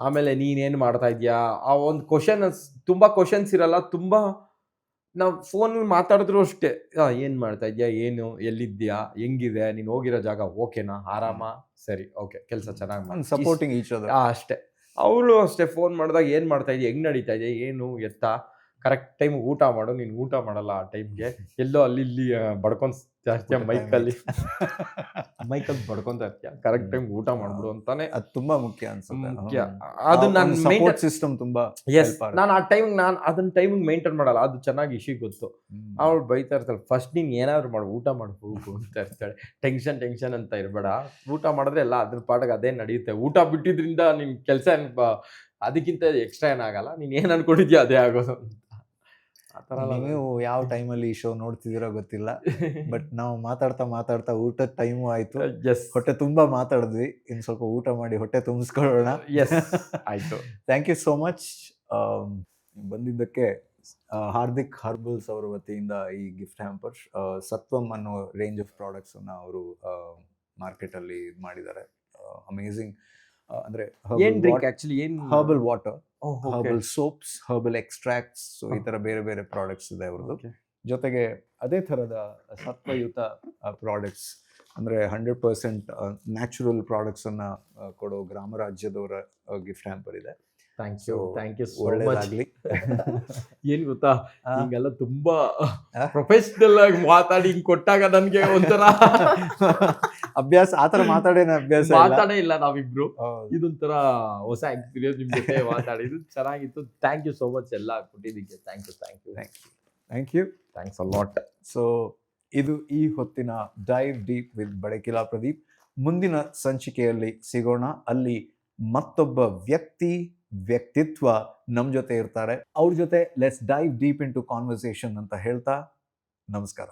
ಆಮೇಲೆ ನೀನೇನ್ ಮಾಡ್ತಾ ಇದ್ಯಾ, ಆ ಒಂದು ಕ್ವಶನ್ ತುಂಬಾ ಕ್ವಶನ್ಸ್ ಇರಲ್ಲ. ತುಂಬಾ ನಾವ್ ಫೋನ್ ಮಾತಾಡಿದ್ರು ಅಷ್ಟೇ, ಏನ್ ಮಾಡ್ತಾ ಇದ್ಯಾ, ಏನು, ಎಲ್ಲಿದ್ಯಾ, ಹೆಂಗಿದೆ, ನೀನ್ ಹೋಗಿರೋ ಜಾಗ ಓಕೆನಾ, ಆರಾಮ, ಸರಿ, ಓಕೆ, ಕೆಲಸ ಚೆನ್ನಾಗಿ ಮಾಡಿ, ಸಪೋರ್ಟಿಂಗ್ ಈಚ್ ಅದರ್. ಅಷ್ಟೇ. ಅವಳು ಅಷ್ಟೇ ಫೋನ್ ಮಾಡಿದಾಗ ಏನ್ ಮಾಡ್ತಾ ಇದೆಯಾ, ಹೆಂಗ್ ನಡೀತಾ ಇದೆ, ಏನು ಎತ್ತ, ಕರೆಕ್ಟ್ ಟೈಮ್ ಊಟ ಮಾಡು, ನೀನು ಊಟ ಮಾಡಲ್ಲ ಆ ಟೈಮ್ಗೆ, ಎಲ್ಲೋ ಅಲ್ಲಿ ಇಲ್ಲಿ ಬಡ್ಕೊಂಡ್ ಜಾಸ್ತಿ ಮೈಕಲ್ಲಿ ಬಡ್ಕೊಂತ ಇರ್ತೀಯ, ಕರೆಕ್ಟ್ ಟೈಮ್ ಊಟ ಮಾಡ್ಬಿಡು ಅಂತಾನೆ. ಅದು ತುಂಬಾ ಮುಖ್ಯ ಅನ್ಸುತ್ತೆ. ಮುಖ್ಯ. ಅದು ನಾನು ಸಪೋರ್ಟ್ ಸಿಸ್ಟಮ್ ತುಂಬಾ. ನಾನು ಆ ಟೈಮ್ ಅದನ್ನ ಟೈಮಿಂಗ್ ಮೇಂಟೈನ್ ಮಾಡಲ್ಲ, ಅದು ಚೆನ್ನಾಗಿ ಇಶಿ ಗೊತ್ತು. ಅವಳು ಬೈತಾ ಇರ್ತಾಳೆ, ಫಸ್ಟ್ ನೀನ್ ಏನಾದ್ರು ಮಾಡು, ಊಟ ಮಾಡು ಹೋಗು ಅಂತ ಇರ್ತಾಳೆ. ಟೆನ್ಷನ್ ಅಂತ ಇರಬೇಡ, ಊಟ ಮಾಡಿದ್ರೆ ಎಲ್ಲ ಅದ್ರ ಪಾಠಕ್ಕೆ ಅದೇ ನಡೆಯುತ್ತೆ. ಊಟ ಬಿಟ್ಟಿದ್ರಿಂದ ನಿನ್ ಕೆಲಸ ಅದಕ್ಕಿಂತ ಎಕ್ಸ್ಟ್ರಾ ಏನಾಗಲ್ಲ, ನೀನ್ ಏನ್ ಅನ್ಕೊಂಡಿದ್ಯಾ ಅದೇ ಆಗೋದು. ನೀವು ಯಾವ ಟೈಮಲ್ಲಿ ಈ ಶೋ ನೋಡ್ತಿದ್ದೀರೋ ಗೊತ್ತಿಲ್ಲ, ಬಟ್ ನಾವು ಮಾತಾಡ್ತಾ ಊಟದ ಟೈಮು ಆಯ್ತು. ಹೊಟ್ಟೆ ತುಂಬಾ ಮಾತಾಡಿದ್ವಿ, ಇನ್ನು ಸ್ವಲ್ಪ ಊಟ ಮಾಡಿ ಹೊಟ್ಟೆ ತುಂಬಿಸ್ಕೊಳ್ಳೋಣ. ಆಯ್ತು. ಥ್ಯಾಂಕ್ ಯು ಸೋ ಮಚ್ ಬಂದಿದ್ದಕ್ಕೆ. ಹಾರ್ದಿಕ್ ಹರ್ಬಲ್ಸ್ ಅವರ ವತಿಯಿಂದ ಈ ಗಿಫ್ಟ್ ಹ್ಯಾಂಪರ್ ಸತ್ವಂ ಅನ್ನೋ ರೇಂಜ್ ಆಫ್ ಪ್ರಾಡಕ್ಟ್ಸ್ ಅನ್ನ ಅವರು ಮಾರ್ಕೆಟ್ ಅಲ್ಲಿ ಇದು ಮಾಡಿದ್ದಾರೆ. ಅಮೇಝಿಂಗ್. ಅಂದ್ರೆ herbal water, herbal soaps, herbal extracts, so ಈ ತರ ಬೇರೆ ಬೇರೆ ಪ್ರಾಡಕ್ಟ್ಸ್ ಇದೆ ಅವ್ರದ್ದು. ಜೊತೆಗೆ ಅದೇ ಥರದ ಸತ್ವಯುತ ಪ್ರಾಡಕ್ಟ್ಸ್, ಅಂದರೆ 100% ನ್ಯಾಚುರಲ್ ಪ್ರಾಡಕ್ಟ್ಸನ್ನು ಕೊಡೋ ಗ್ರಾಮ ರಾಜ್ಯದವರ ಗಿಫ್ಟ್ ಹ್ಯಾಂಪರ್ ಇದೆ. Thank you so much. ಒಳ್ಳೆದಾಗಲಿ. ಏನು ಗೊತ್ತಾ, ಹಿಂಗೆಲ್ಲ ತುಂಬಾ ಪ್ರೊಫೆಷನಲ್ ಆಗಿ ಮಾತಾಡಿ ಹಿಂಗೆ ಕೊಟ್ಟಾಗ ನನಗೆ ಒಂಥರ ಅಭ್ಯಾಸ, ಆ ಥರ ಮಾತಾಡೇನ ಅಭ್ಯಾಸ ಮಾತಾಡೇ ಇಲ್ಲ ನಾವಿಬ್ರು. ಇದೊಂಥರ ಹೊಸ ಎಕ್ಸ್ಪೀರಿಯನ್ಸ್ ನಿಮ್ಮ ಜೊತೆ ಮಾತಾಡಿದ್ದು ಚೆನ್ನಾಗಿತ್ತು. ಥ್ಯಾಂಕ್ ಯು ಸೋ ಮಚ್ ಎಲ್ಲ ಕೊಟ್ಟಿದ್ದಕ್ಕೆ. Thank you thanks a lot. So ಇದು ಈ ಹೊತ್ತಿನ dive deep with Badakila Pradeep. ಮುಂದಿನ ಸಂಚಿಕೆಯಲ್ಲಿ ಸಿಗೋಣ. ಅಲ್ಲಿ ಮತ್ತೊಬ್ಬ ವ್ಯಕ್ತಿತ್ವ ನಮ್ಮ ಜೊತೆ ಇರ್ತಾರೆ. ಅವ್ರ ಜೊತೆ let's dive deep into conversation ಅಂತ ಹೇಳ್ತಾ ನಮಸ್ಕಾರ.